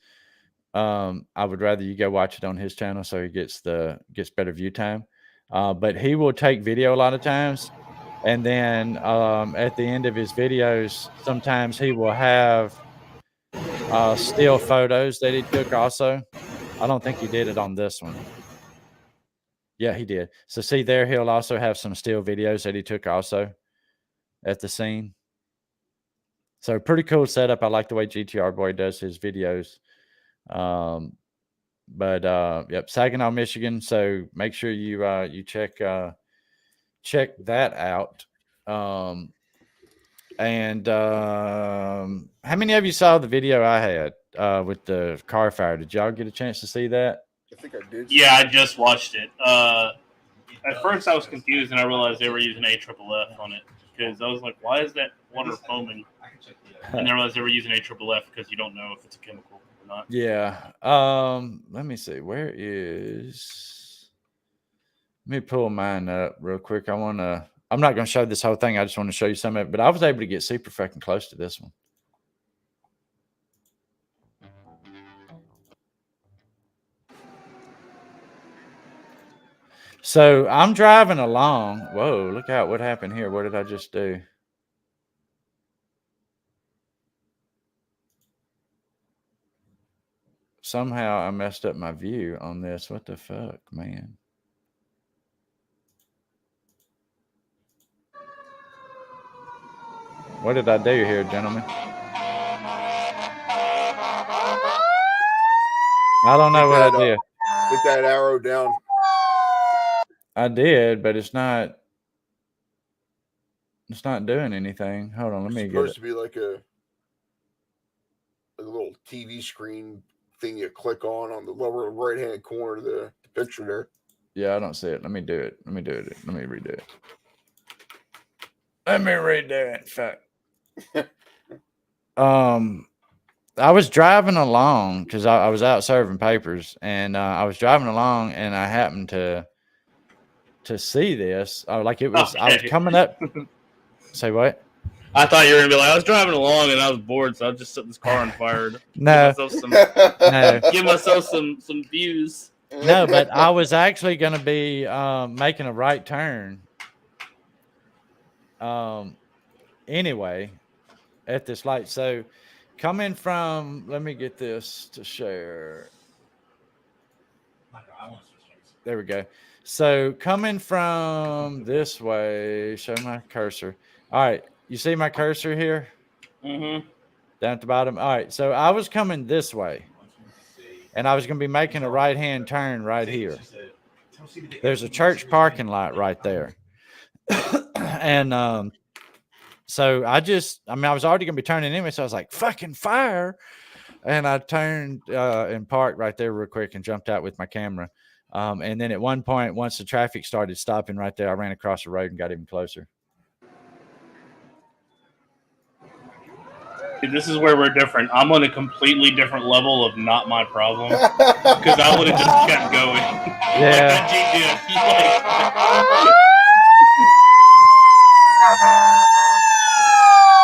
I would rather you go watch it on his channel so he gets better view time. But he will take video a lot of times, and then at the end of his videos, sometimes he will have still photos that he took also. I don't think he did it on this one. Yeah, he did. So see there, he'll also have some still videos that he took also at the scene. So pretty cool setup. I like the way GTR Boy does his videos. Yep, Saginaw, Michigan. So make sure you check that out. How many of you saw the video I had with the car fire? Did y'all get a chance to see that? I think I did. Yeah, I just watched it. At first I was confused and I realized they were using AFFF on it because I was like, why is that water foaming? And then I realized they were using AFFF because you don't know if it's a chemical or not. Yeah. Let me see. Let me pull mine up real quick. I'm not going to show this whole thing. I just want to show you some of it. But I was able to get super fucking close to this one. So I'm driving along. Whoa, look out. What happened here? What did I just do? Somehow I messed up my view on this. What the fuck, man? What did I do here, gentlemen? I don't know what I did. Put that arrow down. I did, but it's not doing anything. Hold on, let me get it. It's supposed to be like a little TV screen thing you click on the lower right hand corner of the picture there. Yeah, I don't see it. Let me do it. Let me redo it. Let me redo it. Fuck. I was driving along because I was out serving papers, and I was driving along, and I happened to see this. Like it was, I was coming up. Say what? I thought you were gonna be like, I was driving along and I was bored, so I just set this car on fire. No. Give myself some views. No, but I was actually going to be making a right turn. Anyway, at this light. So coming from, let me get this to share. There we go. So coming from this way, show my cursor. All right. You see my cursor here? Mm-hmm. Down at the bottom. All right. So I was coming this way. And I was going to be making a right-hand turn right here. There's a church parking lot right there. And so I was already going to be turning anyway. So I was like, fucking fire. And I turned and parked right there real quick and jumped out with my camera. And then at one point, once the traffic started stopping right there, I ran across the road and got even closer. This is where we're different. I'm on a completely different level of not my problem because I would have just kept going. Yeah.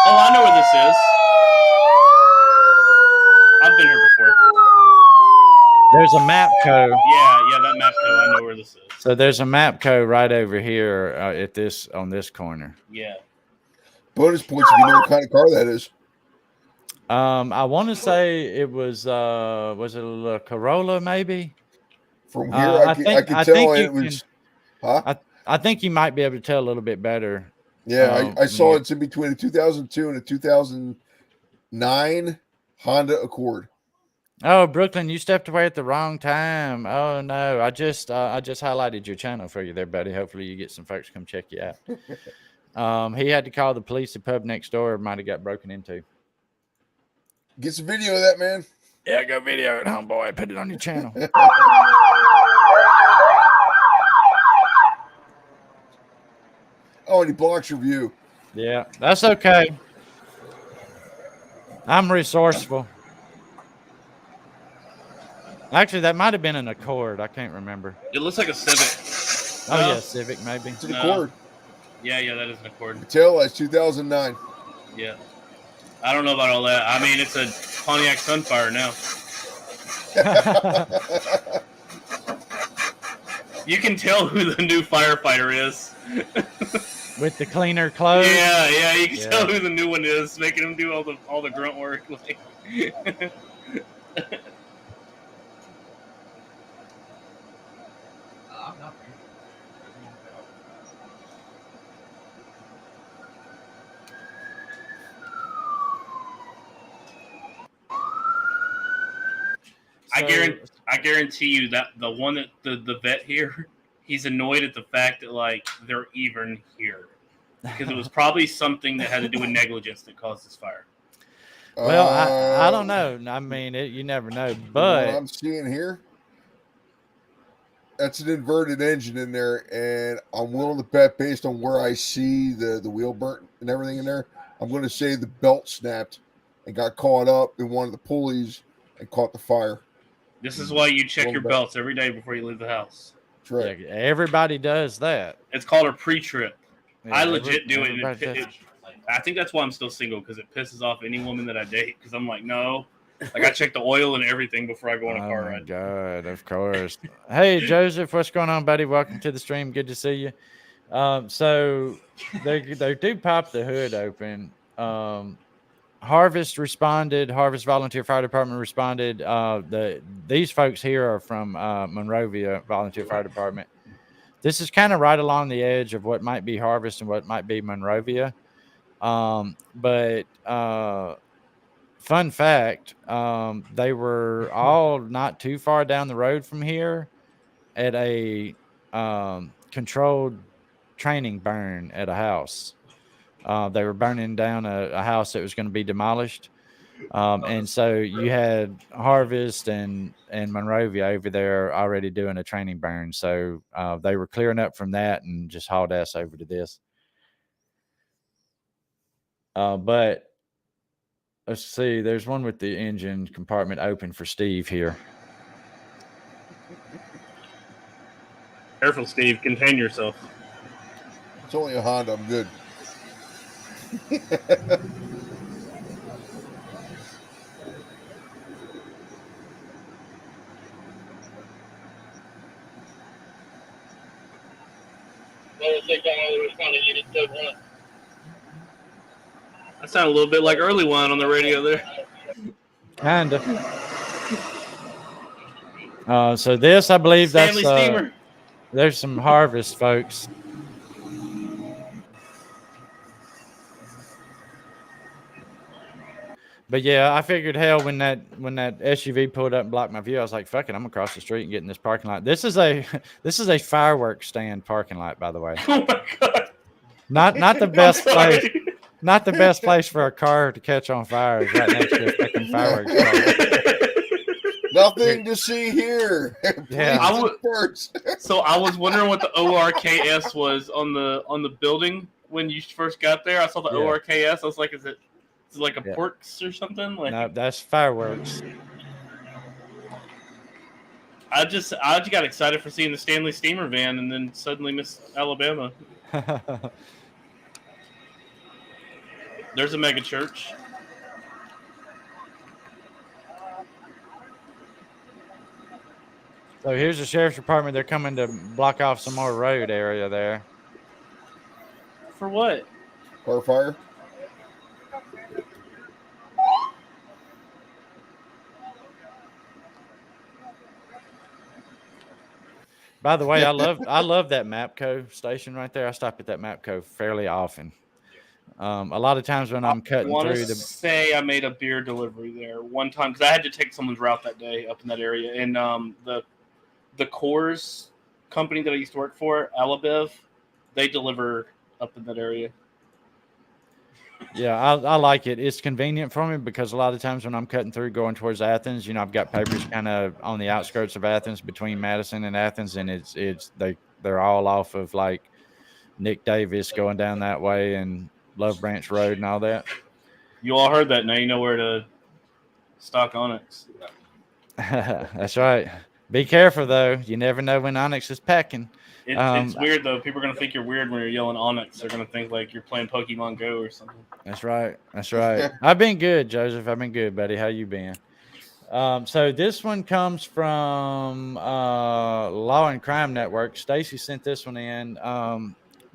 Oh, I know where this is. I've been here before. There's a MAPCO. Yeah, that MAPCO. I know where this is. So there's a MAPCO right over here on this corner. Yeah. Bonus points if you know what kind of car that is. I want to say it was it a Corolla maybe? From here, I can tell it was. I think you might be able to tell a little bit better. Yeah, I saw it's in between a 2002 and a 2009 Honda Accord. Oh, Brooklyn, you stepped away at the wrong time. Oh no, I just highlighted your channel for you there, buddy. Hopefully you get some folks to come check you out. He had to call the police. The pub next door might have got broken into. Get some video of that, man. Yeah, go video it, homeboy. Put it on your channel. Oh, and he blocks your view. Yeah, that's okay. I'm resourceful. Actually, that might have been an Accord. I can't remember. It looks like a Civic. Oh, yeah, Civic maybe. It's an Accord. Yeah, that is an Accord. Tell that's 2009. Yeah. I don't know about all that. I mean, it's a Pontiac Sunfire now. You can tell who the new firefighter is. With the cleaner clothes? Yeah, you can tell who the new one is, making him do all the grunt work. I guarantee you that the one that the vet here, he's annoyed at the fact that like they're even here because it was probably something that had to do with negligence that caused this fire. Well, I don't know. I mean, you never know. But what I'm seeing here, that's an inverted engine in there, and I'm willing to bet based on where I see the wheel burnt and everything in there, I'm going to say the belt snapped and got caught up in one of the pulleys and caught the fire. This is why you check your belts every day before you leave the house. That's right. Yeah, everybody does that. It's called a pre-trip. Yeah, I legit do it. I think that's why I'm still single, because it pisses off any woman that I date. Because I'm like, no. Like, I check the oil and everything before I go on a car ride. Oh, my God, of course. Hey, Joseph, what's going on, buddy? Welcome to the stream. Good to see you. So they do pop the hood open. Harvest responded. Harvest Volunteer Fire Department responded. These folks here are from Monrovia Volunteer Fire Department. This is kind of right along the edge of what might be Harvest and what might be Monrovia. But fun fact, they were all not too far down the road from here at a controlled training burn at a house. They were burning down a house that was going to be demolished. And so you had Harvest and Monrovia over there already doing a training burn. So they were clearing up from that and just hauled ass over to this. But let's see, there's one with the engine compartment open for Steve here. Careful, Steve. Contain yourself. It's only a Honda. I'm good. That sounded a little bit like early one on the radio there. Kinda. So this, I believe, Stanley that's Steamer. there's some harvest, folks. But yeah, I figured, hell, when that SUV pulled up and blocked my view, I was like, "Fuck it, I'm gonna cross the street and get in this parking lot." This is a fireworks stand parking lot, by the way. Oh my god! Not the best place. Not the best place for a car to catch on fire is right next to a fucking fireworks place. Nothing to see here. Yeah. So I was wondering what the ORKS was on the building when you first got there. I saw the ORKS. I was like, is it like a Porks or something? Like, no, that's fireworks. I just got excited for seeing the Stanley Steamer van and then suddenly missed Alabama. There's a mega church. So here's the sheriff's department. They're coming to block off some more road area there. For what? Car fire. By the way, I love that Mapco station right there. I stop at that Mapco fairly often. A lot of times when I'm cutting through the. Say I made a beer delivery there one time because I had to take someone's route that day up in that area, and the Coors company that I used to work for, Alabev, they deliver up in that area. Yeah, I like it. It's convenient for me because a lot of times when I'm cutting through going towards Athens, I've got papers kind of on the outskirts of Athens between Madison and Athens, and they're all off of like Nick Davis going down that way and Love Branch Road and all that. You all heard that. Now you know where to stock Onyx. That's right. Be careful, though. You never know when Onyx is packing. It's weird, though. People are going to think you're weird when you're yelling Onyx. They're going to think like you're playing Pokemon Go or something. That's right. That's right. I've been good, Joseph. I've been good, buddy. How you been? So this one comes from Law and Crime Network. Stacy sent this one in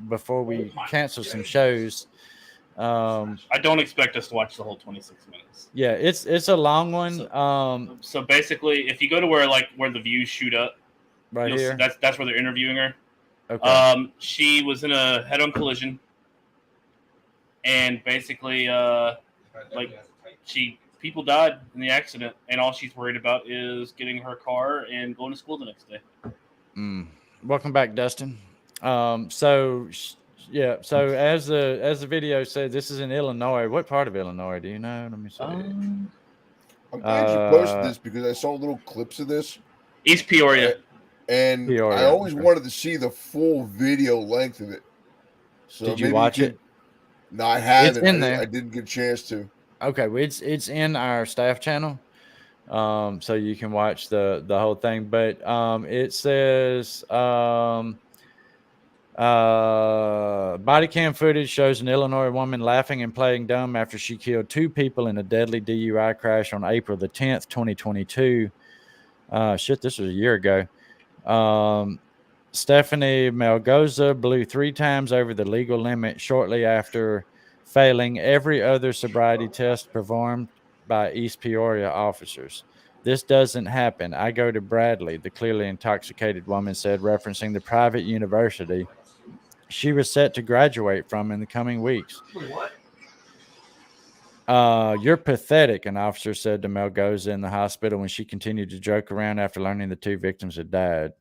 before we cancel some shows. I don't expect us to watch the whole 26 minutes. Yeah, it's a long one. So basically, if you go to where the views shoot up, right here, that's where they're interviewing her. Okay. She was in a head-on collision, and basically, people died in the accident, and all she's worried about is getting her car and going to school the next day. Welcome back, Dustin. So as the video said, this is in Illinois. What part of Illinois? Do you know? Let me see. I'm glad you posted this because I saw little clips of this. East Peoria. And I always wanted to see the full video length of it. So did you watch it? No, I haven't. It's in there. I didn't get a chance to. Okay, well, it's in our staff channel, so you can watch the whole thing. But it says body cam footage shows an Illinois woman laughing and playing dumb after she killed 2 people in a deadly DUI crash on April the 10th, 2022. This was a year ago. Stephanie Melgoza blew 3 times over the legal limit shortly after failing every other sobriety test performed by East Peoria officers. This doesn't happen. I go to Bradley, the clearly intoxicated woman said, referencing the private university she was set to graduate from in the coming weeks. Wait, what? You're pathetic, an officer said to Melgoza in the hospital when she continued to joke around after learning the 2 victims had died.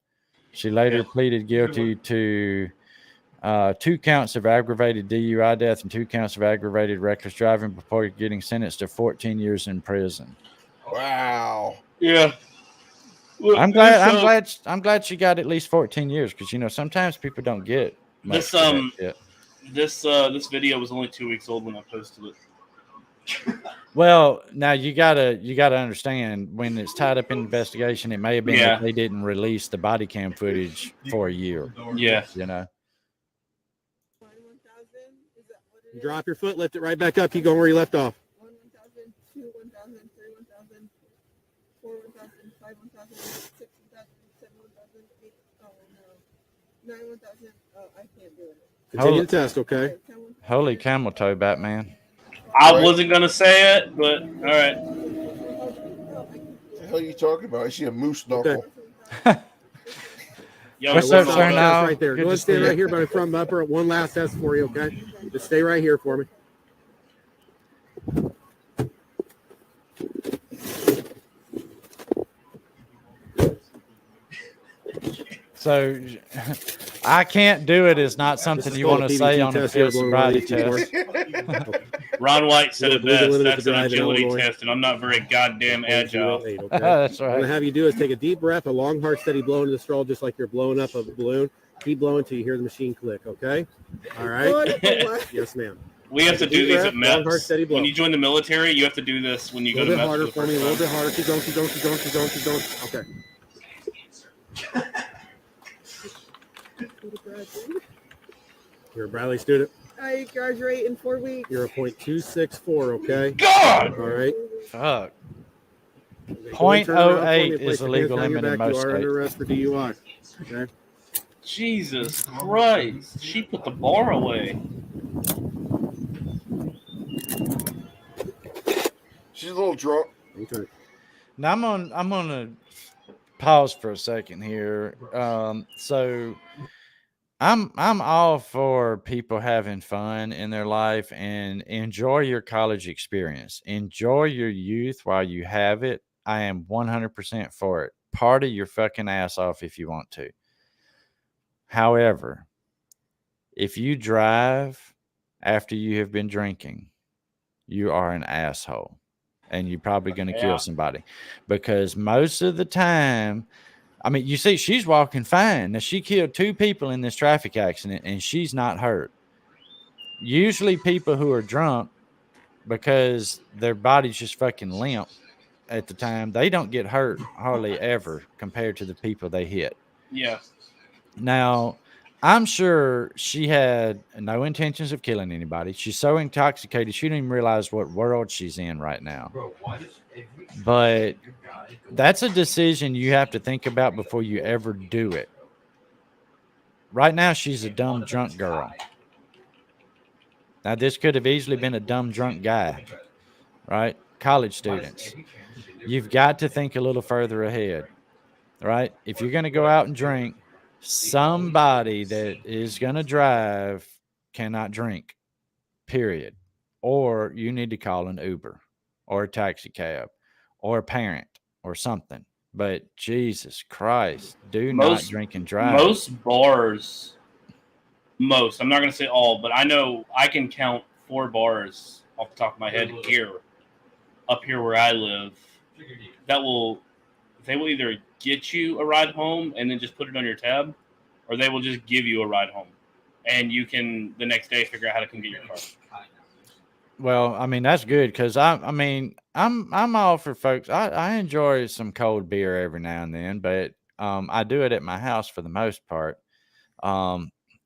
She later pleaded guilty to 2 counts of aggravated DUI death and 2 counts of aggravated reckless driving before getting sentenced to 14 years in prison. Wow. Yeah. Well, I'm glad she got at least 14 years because sometimes people don't get much this video was only 2 weeks old when I posted it. Well, now you gotta understand when it's tied up in investigation, it may have been that they didn't release the body cam footage for a year. Yeah. Drop your foot, lift it right back up. Keep going where you left off. 1, 1,000, 2, 1,000, 3, 1,000, 4, 1,000, 5, 1,000, 6, 1,000, 7, 1,000, 8, oh no, 9, 1,000. Oh, I can't do it. Continue the test, okay? Holy camel toe, Batman. I wasn't gonna say it, but all right. What the hell are you talking about? I see a moose knuckle. Yo, What's up, Stop sir? the test Now, right there. good Go to and stand see right you. here by the front bumper. One last test for you, okay? Just stay right here for me. So, I can't do it is not something you want to say on a field sobriety test. Ron White said it Legal best. limit That's to an drive in agility Illinois. test, and I'm not very goddamn agile. 008, okay? That's What I'm right. gonna have you do is take a deep breath, a long, hard, steady blow into the straw, just like you're blowing up a balloon. Keep blowing till you hear the machine click, okay? All right? Yes, ma'am. We have to do Deep these breath, at long, hard, MEPS. steady blow. When you join the military, you have to do this when you A go to little bit MEPS. harder for for the me, a first little bit time. harder. Keep going, keep going, keep going, keep going, keep going. Okay. You're a Bradley student. I graduate in 4 weeks. You're a .264, okay? God! All right. Fuck. Go and turn around for me 0.08 and place is the your hands legal behind your limit in back. You most are under states. arrest for DUI. Okay. Jesus Christ! She put the bar away. She's a little drunk. Okay. Now I'm gonna pause for a second here. So I'm all for people having fun in their life and enjoy your college experience. Enjoy your youth while you have it. I am 100% for it. Party your fucking ass off if you want to. However, if you drive after you have been drinking, you are an asshole. And you're probably going to kill somebody. Because most of the time, I mean, you see, she's walking fine. Now, she killed 2 people in this traffic accident, and she's not hurt. Usually people who are drunk, because their body's just fucking limp at the time, they don't get hurt hardly ever compared to the people they hit. Yeah. Now, I'm sure she had no intentions of killing anybody. She's so intoxicated, she don't even realize what world she's in right now. But that's a decision you have to think about before you ever do it. Right now, she's a dumb drunk girl. Now, this could have easily been a dumb drunk guy, right? College students. You've got to think a little further ahead, right? If you're going to go out and drink, somebody that is going to drive cannot drink, period. Or you need to call an Uber or a taxi cab or a parent or something. But Jesus Christ, do not drink and drive. Most bars, I'm not going to say all, but I know I can count 4 bars off the top of my head up here where I live, they will either get you a ride home and then just put it on your tab, or they will just give you a ride home. And you can, the next day, figure out how to come get your car. Well, I mean, that's good because I'm all for folks. I enjoy some cold beer every now and then, but I do it at my house for the most part.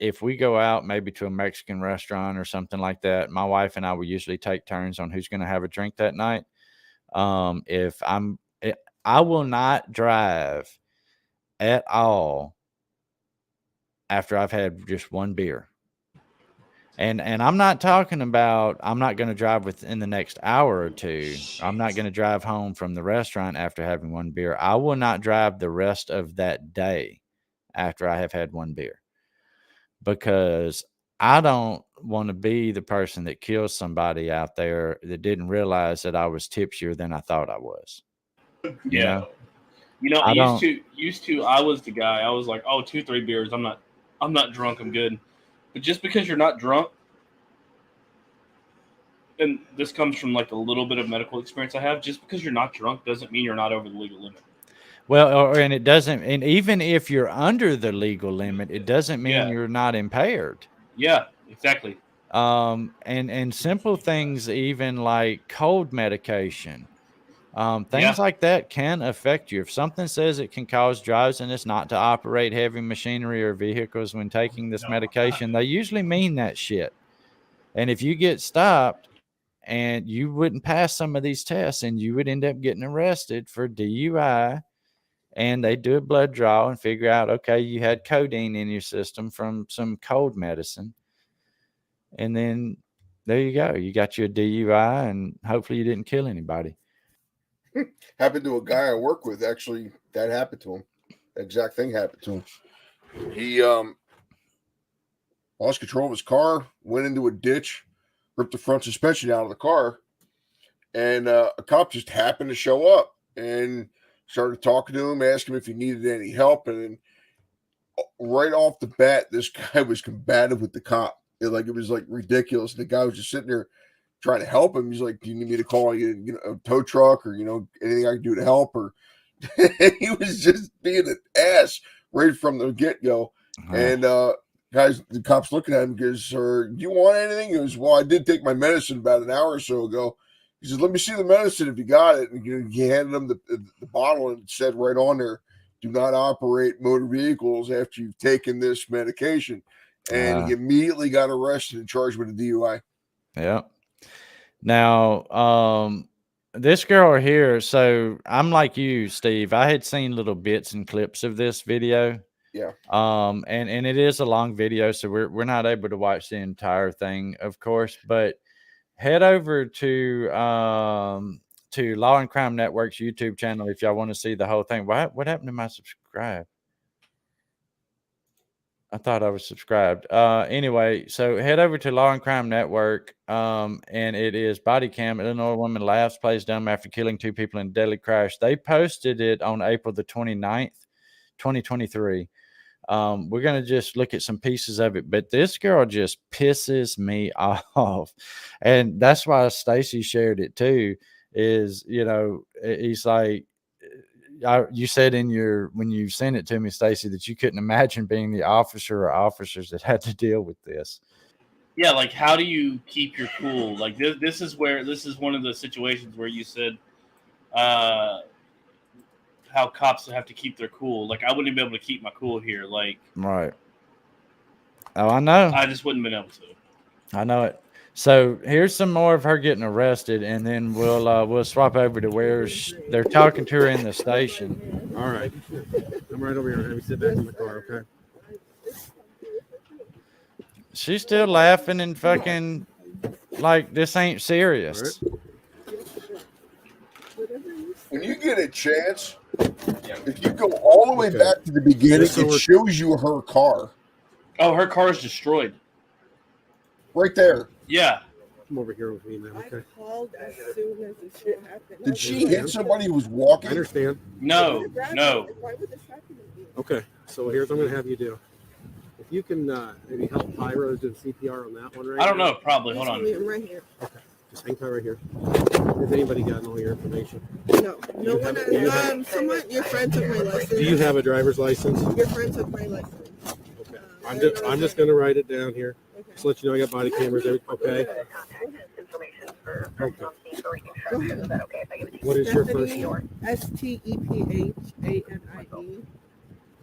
If we go out maybe to a Mexican restaurant or something like that, my wife and I will usually take turns on who's going to have a drink that night. I will not drive at all after I've had just one beer. And I'm not talking about I'm not going to drive within the next hour or two. I'm not going to drive home from the restaurant after having one beer. I will not drive the rest of that day after I have had one beer, because I don't want to be the person that kills somebody out there that didn't realize that I was tipsier than I thought I was. Yeah. Used to I was the guy. I was like, oh, 2-3 beers. I'm not drunk. I'm good. But just because you're not drunk, and this comes from like a little bit of medical experience I have, just because you're not drunk doesn't mean you're not over the legal limit. Well, and it doesn't, and even if you're under the legal limit, it doesn't mean you're not impaired. Yeah, exactly. And simple things, even like cold medication, things like that can affect you. If something says it can cause drowsiness, not to operate heavy machinery or vehicles when taking this medication, they usually mean that shit. And if you get stopped and you wouldn't pass some of these tests, and you would end up getting arrested for DUI, and they do a blood draw and figure out, okay, you had codeine in your system from some cold medicine. And then there you go. You got you a DUI, and hopefully you didn't kill anybody. Happened to a guy I work with. Actually, that happened to him. That exact thing happened to him. He lost control of his car, went into a ditch, ripped the front suspension out of the car, and a cop just happened to show up and started talking to him, asking him if he needed any help. And then right off the bat, this guy was combative with the cop. It was ridiculous. The guy was just sitting there trying to help him. He's like, "Do you need me to call you a tow truck, or anything I can do to help?" Or he was just being an ass right from the get-go. And the cop's looking at him, goes, "Sir, do you want anything?" He goes, "Well, I did take my medicine about an hour or so ago." He says, "Let me see the medicine if you got it." And he handed him the bottle, and it said right on there, "Do not operate motor vehicles after you've taken this medication." And he immediately got arrested and charged with a DUI. Yeah. Now, this girl here, so I'm like you, Steve. I had seen little bits and clips of this video. Yeah. And it is a long video, so we're not able to watch the entire thing, of course, but head over to Law and Crime Network's YouTube channel if y'all want to see the whole thing. What happened to my subscribe? I thought I was subscribed. Anyway, so head over to Law and Crime Network, and it is Body Cam. Illinois woman laughs, plays dumb after killing 2 people in a deadly crash. They posted it on April the 29th, 2023. We're going to just look at some pieces of it, but this girl just pisses me off. And that's why Stacy shared it too, is, he's like, you said when you sent it to me, Stacy, that you couldn't imagine being the officer or officers that had to deal with this. Yeah, like, how do you keep your cool? Like, this is one of the situations where you said how cops have to keep their cool. Like, I wouldn't be able to keep my cool here. Like, right. Oh, I know. I just wouldn't have been able to. I know it. So here's some more of her getting arrested, and then we'll swap over to where they're talking to her in the station. All right. I'm right over here. Have you sit back in the car, okay? She's still laughing and fucking like this ain't serious. When you get a chance, if you go all the way back to the beginning, it shows you her car. Oh, her car is destroyed. Right there. Yeah. Come over here with me now, okay? I called as soon as the shit happened. Did she hit somebody who was walking? I understand. No. Why would this happen to me? Okay, so here's what I'm going to have you do. If you can maybe help Pyro do CPR on that one right I don't know, probably. Hold on. I'm right here. Okay, just hang tight right here. Has anybody gotten all your information? No one has. Someone, your friend took my license. Do you have a driver's license? Your friend took my license. Okay, I'm just going to write it down here. Okay. Just let you know I got body cameras. Okay. Okay. What is your first name? STEPHANIE.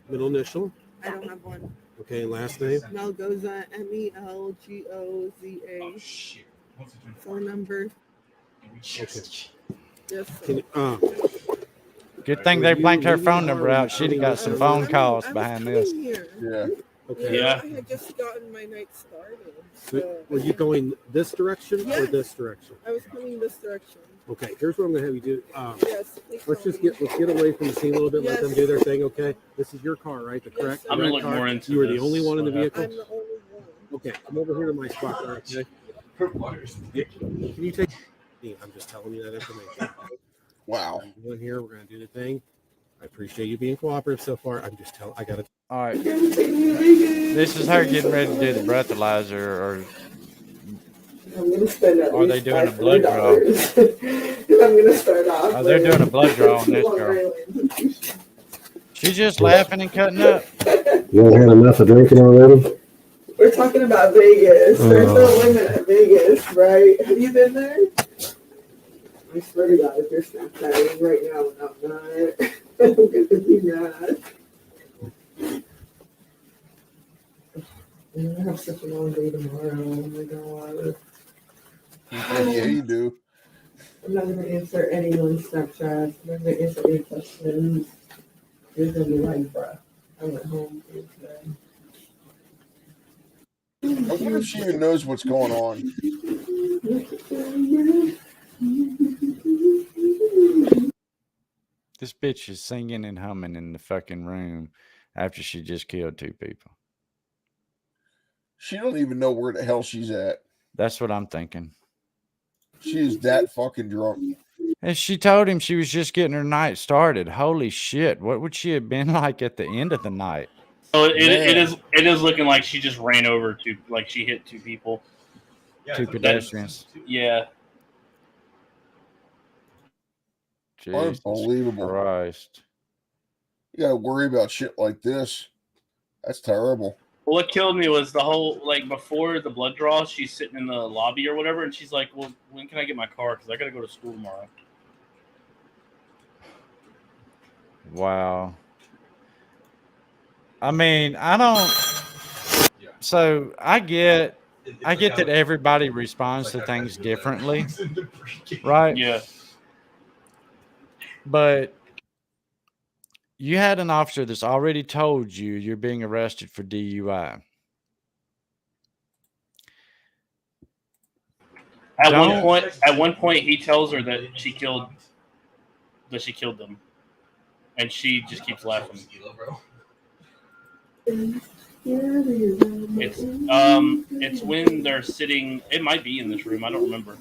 Middle initial? I don't have one. Okay, last name? Melgoza, MELGOZA. Oh, shit. Phone number. Okay. Yes. Good thing they blanked her phone number out. She'd have got some phone calls behind this. Yeah. Okay. Yeah. I had just gotten my night started. So were you going this direction or this direction? I was coming this direction. Okay, here's what I'm gonna have you do. Yes. Let's get away from the scene a little bit. Let them do their thing. Okay. This is your car, right? The correct. I'm gonna look car? more into. You were the only one in the vehicle. I'm the only one. Okay, come over here to my spot. Okay. Can you take? I'm just telling you that information. Wow. We're here. We're gonna do the thing. I appreciate you being cooperative so far. I'm just telling. I gotta. All right. This is her getting ready to do the breathalyzer, or are they doing a blood draw? I'm gonna start off. Oh, they're doing a blood draw on this girl. She's just laughing and cutting up. You haven't had enough of drinking already? We're talking about Vegas. There's no limit at Vegas, right? Have you been there? I swear to God, if you're Snapchatting right now and I'm not, I'm gonna be mad. I have such a long day tomorrow. Oh my god. Yeah, you do. I'm not gonna answer anyone's Snapchat. I'm not gonna answer any questions. It's gonna be like, bruh, I went home today. I wonder if she even knows what's going on. This bitch is singing and humming in the fucking room after she just killed 2 people. She don't even know where the hell she's at. That's what I'm thinking. She is that fucking drunk. And she told him she was just getting her night started. Holy shit. What would she have been like at the end of the night? So it is looking like she just ran over like she hit 2 people. 2 pedestrians. Yeah. Jesus Unbelievable. Christ. You gotta worry about shit like this. That's terrible. Well, what killed me was the whole, like, before the blood draw, she's sitting in the lobby or whatever, and she's like, well, when can I get my car? Because I got to go to school tomorrow. Wow. I mean, I don't. So I get that everybody responds to things differently, right? Yeah. But you had an officer that's already told you you're being arrested for DUI. At one point, he tells her that she killed them, and she just keeps laughing. It's when they're sitting. It might be in this room. I don't remember,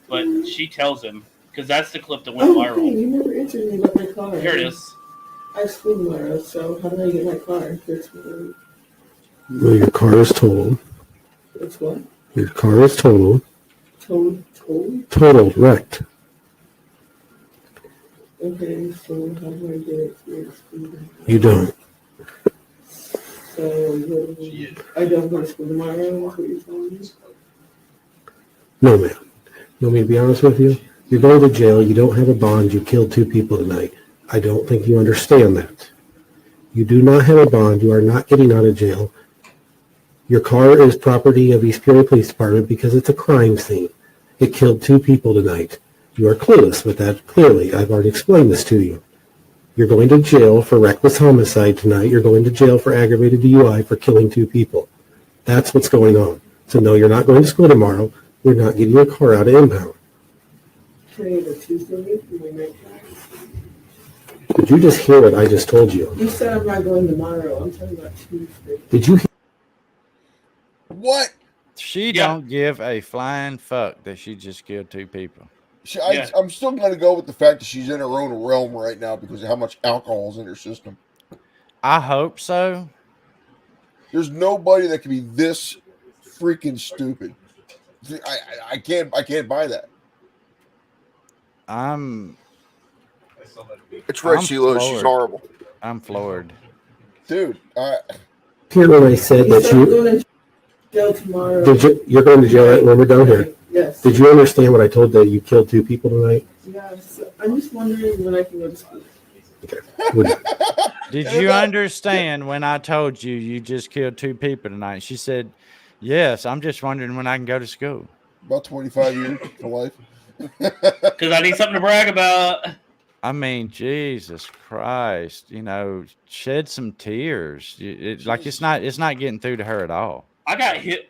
but she tells him because that's the clip that went viral. Hey, you never answered me about my car. Here it is. I have school tomorrow, so how do I get my car? Well, your car is totaled. It's what? Your car is totaled. Totaled? Totaled, wrecked. Okay, so how do I get it to school? You don't. So I don't go to school tomorrow, is what you're telling me? No, ma'am. You want me to be honest with you? You're going to jail. You don't have a bond. You killed 2 people tonight. I don't think you understand that. You do not have a bond. You are not getting out of jail. Your car is property of East Peoria Police Department because it's a crime scene. It killed 2 people tonight. You are clueless with that, clearly. I've already explained this to you. You're going to jail for reckless homicide tonight. You're going to jail for aggravated DUI for killing 2 people. That's what's going on. So no, you're not going to school tomorrow. We're not getting your car out of impound. Today is a Tuesday. Did you just hear what I just told you? You said I'm not going tomorrow. I'm talking about Tuesday. Did you hear? What? She don't give a flying fuck that she just killed 2 people. I'm still going to go with the fact that she's in her own realm right now because of how much alcohol is in her system. I hope so. There's nobody that can be this freaking stupid. I can't buy that. It's Red Sheila. She's horrible. I'm floored. Dude, Hear when I said that I'm going to jail tomorrow. you're going to jail when we're done here? Yes. Did you understand what I told that you killed 2 people tonight? Yes. I'm just wondering when I can go to school. Okay. Did you understand when I told you you just killed 2 people tonight? She said, yes, I'm just wondering when I can go to school. About 25 years to life. Because I need something to brag about. I mean, Jesus Christ, shed some tears. It's not getting through to her at all. I got hit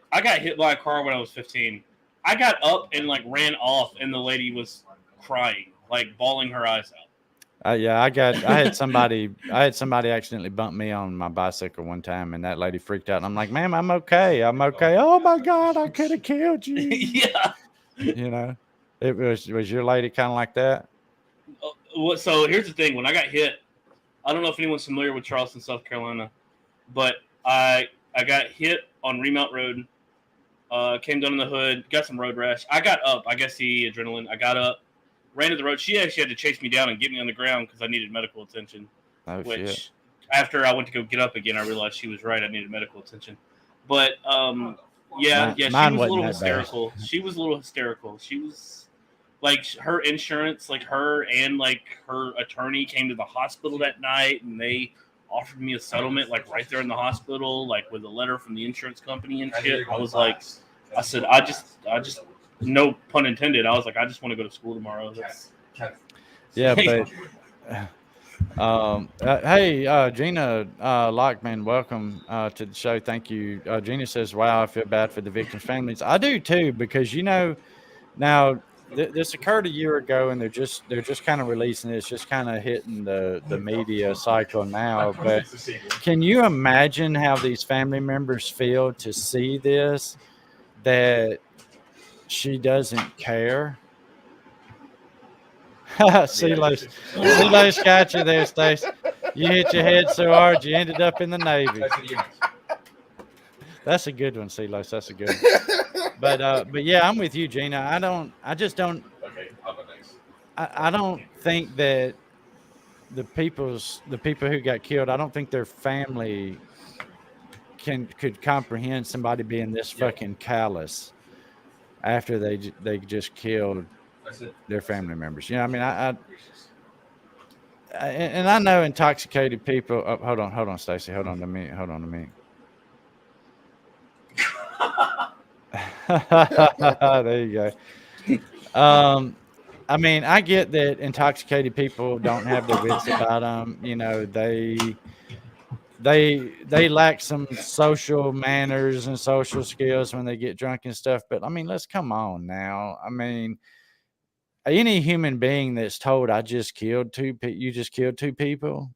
by a car when I was 15. I got up and ran off, and the lady was crying, bawling her eyes out. I had somebody accidentally bump me on my bicycle one time, and that lady freaked out. And I'm like, ma'am, I'm okay. Oh my God, I could have killed you. Yeah. It was your lady kind of like that? So here's the thing. When I got hit, I don't know if anyone's familiar with Charleston, South Carolina, but I got hit on Remount Road, came down in the hood, got some road rash. I got up. I guess the adrenaline. I got up, ran to the road. She actually had to chase me down and get me on the ground because I needed medical attention. Oh, shit. After I went to go get up again, I realized she was right. I needed medical attention. But, Mine she was a little that bad. hysterical. She was a little hysterical. She was... her insurance, her and her attorney came to the hospital that night, and they offered me a settlement like right there in the hospital, like with a letter from the insurance company and shit. I was like, I said, I just, no pun intended. I was like, I just want to go to school tomorrow. Yeah, but hey, Gina Lockman, welcome to the show. Thank you. Gina says, "Wow, I feel bad for the victims' families." I do too, because now this occurred a year ago, and they're just kind of releasing it. It's just kind of hitting the media cycle now. But can you imagine how these family members feel to see this? That she doesn't care. CeeLo's got you there, Stace. You hit your head so hard you ended up in the Navy. That's a good one, CeeLo. That's a good one. But yeah, I'm with you, Gina. I don't think that the people who got killed, I don't think their family could comprehend somebody being this fucking callous after they just killed their family members. You know, I mean, and I know intoxicated people. Oh, hold on, Stacy. Hold on a minute. There you go. I mean, I get that intoxicated people don't have their wits about them. You know, they lack some social manners and social skills when they get drunk and stuff. But I mean, let's come on now. I mean, any human being that's told you just killed two people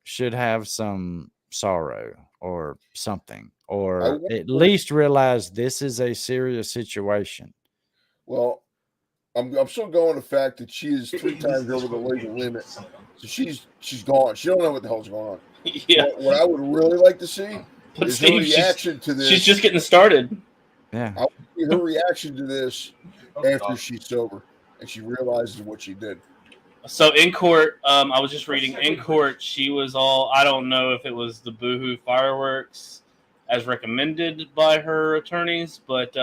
should have some sorrow or something, or at least realize this is a serious situation. Well, I'm still going the fact that she is 3 times over the legal limit, so she's gone. She don't know what the hell's going on. Yeah. What I would really like to see is her reaction to this. She's just getting started. Yeah. I want to see her reaction to this after she's sober and she realizes what she did. So in court, I was just reading, in court, she was all, I don't know if it was the boohoo fireworks as recommended by her attorneys, but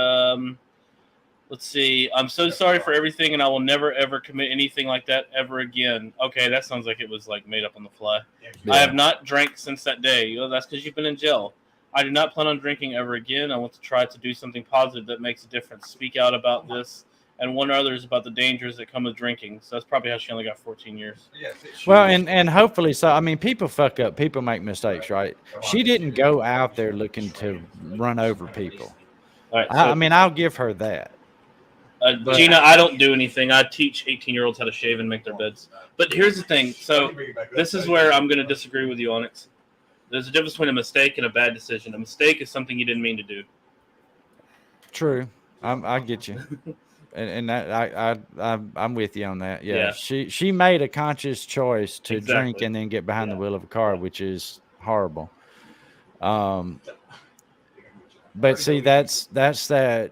let's see. I'm so sorry for everything, and I will never, ever commit anything like that ever again. Okay, that sounds like it was like made up on the fly. Yeah. I have not drank since that day. That's because you've been in jail. I do not plan on drinking ever again. I want to try to do something positive that makes a difference. Speak out about this and warn others about the dangers that come with drinking. So that's probably how she only got 14 years. Well, and hopefully so. I mean, people fuck up. People make mistakes, right? She didn't go out there looking to run over people. All right, so, I mean, I'll give her that. Gina, I don't do anything. I teach 18-year-olds how to shave and make their beds. But here's the thing. So this is where I'm going to disagree with you, Onyx. There's a difference between a mistake and a bad decision. A mistake is something you didn't mean to do. True. I get you. And that I'm with you on that. Yeah. She made a conscious choice to drink and then get behind the wheel of a car, which is horrible. But see, that's that.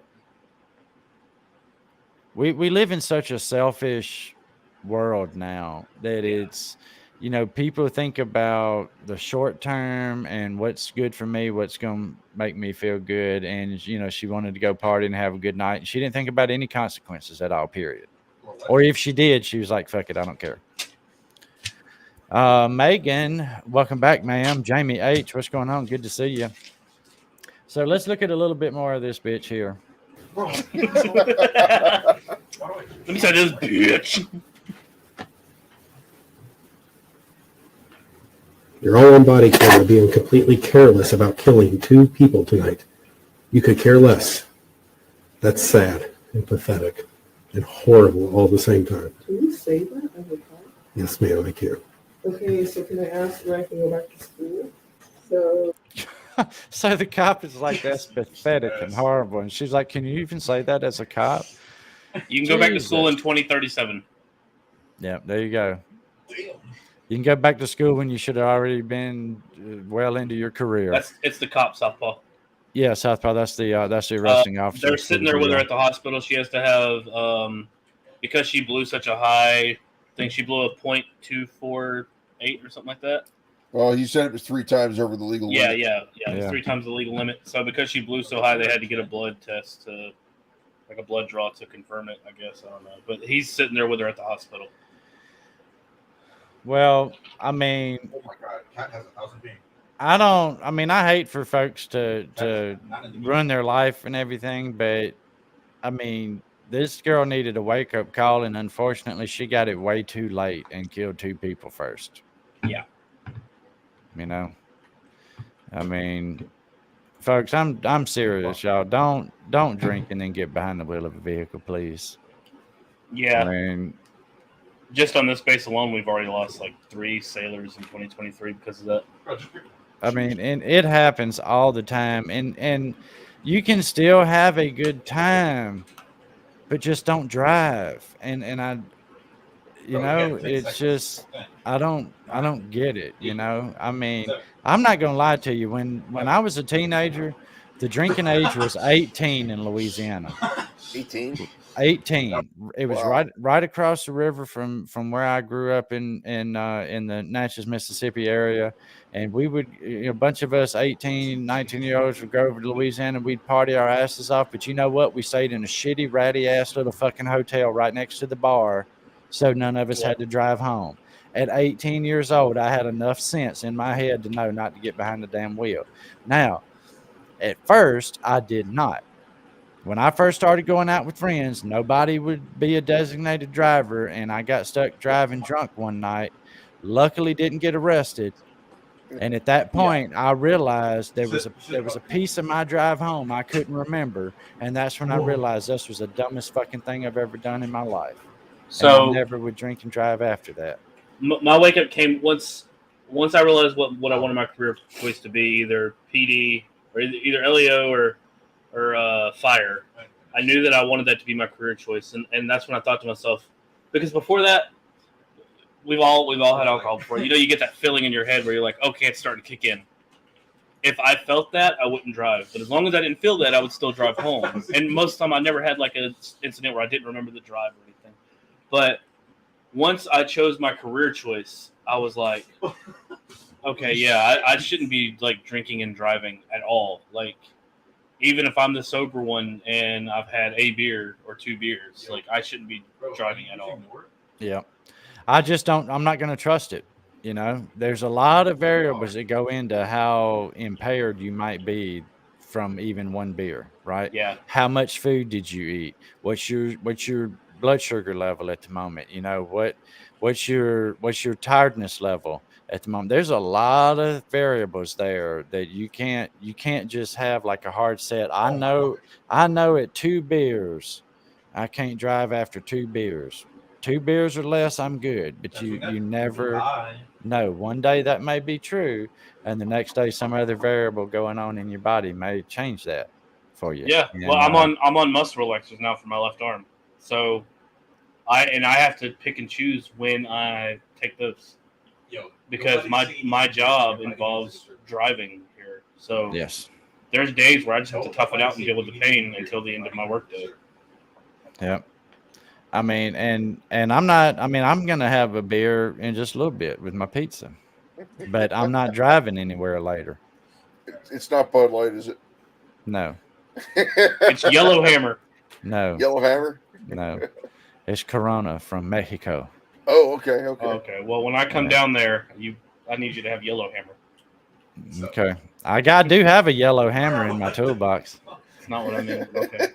We live in such a selfish world now that it's, you know, people think about the short term and what's good for me, what's going to make me feel good. And, you know, she wanted to go party and have a good night. And she didn't think about any consequences at all, period. Or if she did, she was like, fuck it, I don't care. Megan, welcome back, ma'am. Jamie H., what's going on? Good to see you. So let's look at a little bit more of this bitch here. Let me say this, bitch. You're all on body camera being completely careless about killing 2 people tonight. You could care less. That's sad and pathetic and horrible all at the same time. Can you say that as a cop? Yes, ma'am, I can. Okay, so can I ask when I can go back to school? So so the cop is like, that's pathetic and horrible. And she's like, can you even say that as a cop? You can go back to school in 2037. Yeah, there you go. You can go back to school when you should have already been well into your career. It's the cop, Southpaw. Yeah, Southpaw. That's the arresting officer. They're sitting there with her at the hospital. She has to have, because she blew such a high, I think she blew a .248 or something like that. Well, he said it was 3 times over the legal limit. Yeah. It was 3 times the legal limit. So because she blew so high, they had to get a blood test like a blood draw to confirm it, I guess. I don't know. But he's sitting there with her at the hospital. Well, I mean, Oh my God, cat has 1,000 beans. I hate for folks to ruin their life and everything, but I mean, this girl needed a wake up call, and unfortunately, she got it way too late and killed 2 people first. Yeah. You know, I mean, folks, I'm serious, y'all. Don't drink and then get behind the wheel of a vehicle, please. Yeah. I mean, just on this base alone, we've already lost like 3 sailors in 2023 because of that. I mean, and it happens all the time, and you can still have a good time, but just don't drive. And I, you know, it's just I don't get it. You know, I mean, I'm not gonna lie to you. When I was a teenager, the drinking age was 18 in Louisiana. 18. 18. It was Wow. right across the river from where I grew up in the Natchez, Mississippi area. And we would, a bunch of us 18, 19-year-olds would go over to Louisiana. We'd party our asses off. But you know what? We stayed in a shitty, ratty ass little fucking hotel right next to the bar. So none of us had to drive home. At 18 years old, I had enough sense in my head to know not to get behind the damn wheel. Now, at first, I did not. When I first started going out with friends, nobody would be a designated driver, and I got stuck driving drunk one night. Luckily, didn't get arrested. And at that point, I realized there was a piece of my drive home I couldn't remember, and that's when I realized this was the dumbest fucking thing I've ever done in my life. So and I never would drink and drive after that. My wake up came once I realized what I wanted my career choice to be, either PD or either LEO or fire. I knew that I wanted that to be my career choice, and that's when I thought to myself, because before that, we've all had alcohol before. You know, you get that feeling in your head where you're like, okay, it's starting to kick in. If I felt that, I wouldn't drive. But as long as I didn't feel that, I would still drive home. And most of the time, I never had like an incident where I didn't remember the drive or anything. But once I chose my career choice, I was like, okay, yeah, I shouldn't be like drinking and driving at all. Like, even if I'm the sober one and I've had a beer or 2 beers, like I shouldn't be driving at all. Yeah. I just don't, I'm not going to trust it. You know, there's a lot of variables that go into how impaired you might be from even one beer, right? Yeah. How much food did you eat? What's your blood sugar level at the moment? You know, what's your tiredness level at the moment? There's a lot of variables there that you can't just have like a hard set. I know at 2 beers, I can't drive after 2 beers. 2 beers or less, I'm good. But you never know. One day that may be true, and the next day some other variable going on in your body may change that for you. Yeah. And, well, I'm on muscle relaxers now for my left arm, so I have to pick and choose when I take those. Because my job involves driving here, so yes, there's days where I just have to tough it out and deal with the pain until the end of my workday. Yeah. I mean, and I'm not, I mean, I'm going to have a beer in just a little bit with my pizza, but I'm not driving anywhere later. It's not Bud Light, is it? No. It's Yellowhammer. No. Yellowhammer? No. It's Corona from Mexico. Oh, okay. Okay. Well, when I come down there, I need you to have Yellowhammer. Okay. I do have a yellow hammer in my toolbox. That's not what I mean. Okay.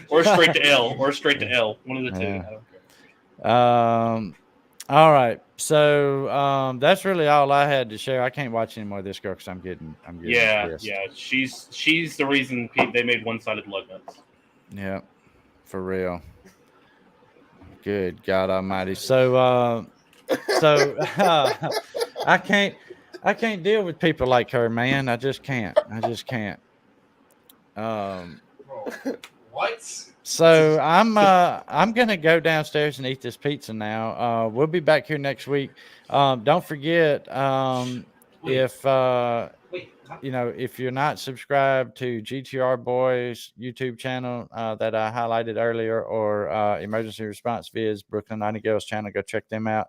Or straight to L. Or straight to L. One of the two. Yeah. I don't care. All right. So that's really all I had to share. I can't watch any more of this girl because I'm getting stressed. Yeah. She's the reason they made one-sided lug nuts. Yeah, for real. Good God Almighty. So I can't deal with people like her, man. I just can't. What? So I'm gonna go downstairs and eat this pizza now. We'll be back here next week. Don't forget, if you're not subscribed to GTR Boys YouTube channel that I highlighted earlier, or Emergency Response Viz Brooklyn Nightingale's channel, go check them out.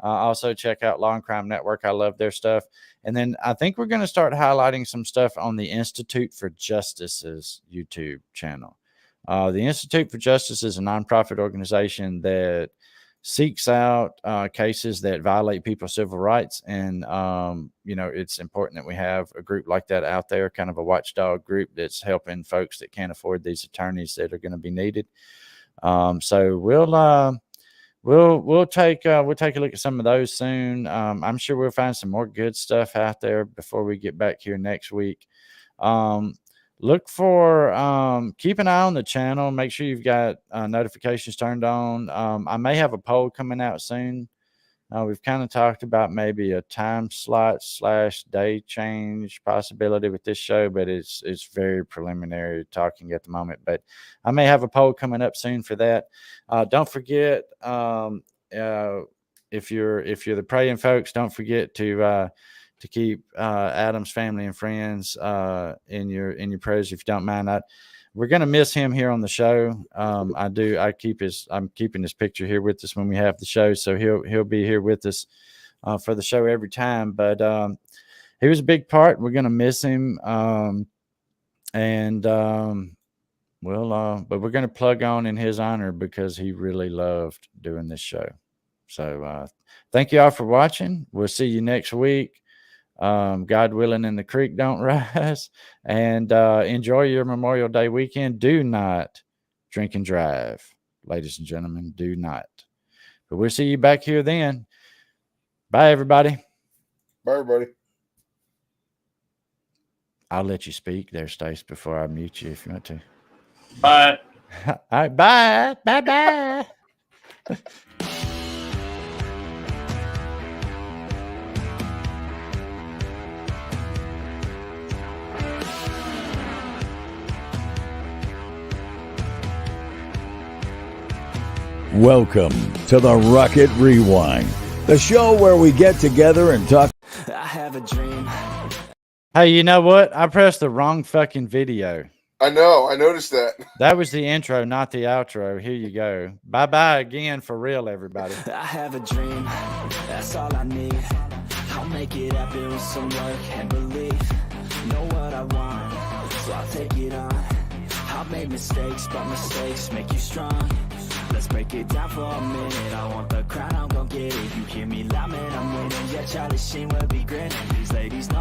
Also check out Law and Crime Network. I love their stuff. And then I think we're going to start highlighting some stuff on the Institute for Justice's YouTube channel. The Institute for Justice is a nonprofit organization that seeks out cases that violate people's civil rights. And, it's important that we have a group like that out there, kind of a watchdog group that's helping folks that can't afford these attorneys that are going to be needed. So we'll take a look at some of those soon. I'm sure we'll find some more good stuff out there before we get back here next week. Look for, keep an eye on the channel. Make sure you've got notifications turned on. I may have a poll coming out soon. We've kind of talked about maybe a time slot / day change possibility with this show, but it's very preliminary talking at the moment. But I may have a poll coming up soon for that. Don't forget, if you're the praying folks, don't forget to keep Adam's family and friends in your prayers, if you don't mind. We're gonna miss him here on the show. I'm keeping his picture here with us when we have the show, so he'll be here with us for the show every time. But he was a big part. We're gonna miss him, but we're gonna plug on in his honor because he really loved doing this show. So thank you all for watching. We'll see you next week. God willing, and the creek don't rise. And enjoy your Memorial Day weekend. Do not drink and drive, ladies and gentlemen. Do not. But we'll see you back here then. Bye, everybody. Bye, everybody. I'll let you speak there, Stace, before I mute you if you want to. Bye. All right, bye. Bye-bye. Welcome to the Rocket Rewind, the show where we get together and talk. I have a dream. Hey, you know what? I pressed the wrong fucking video. I know. I noticed that. That was the intro, not the outro. Here you go. Bye-bye again for real, everybody. I have a dream. That's all I need. I'll make it happen with some work and belief. Know what I want, so I'll take it on. I've made mistakes, but mistakes make you strong. Let's break it down for a minute. I want the crown, I'm gon' get it. You hear me loud, man, I'm winning. Yeah, Charlie Sheen will be grinning. These ladies know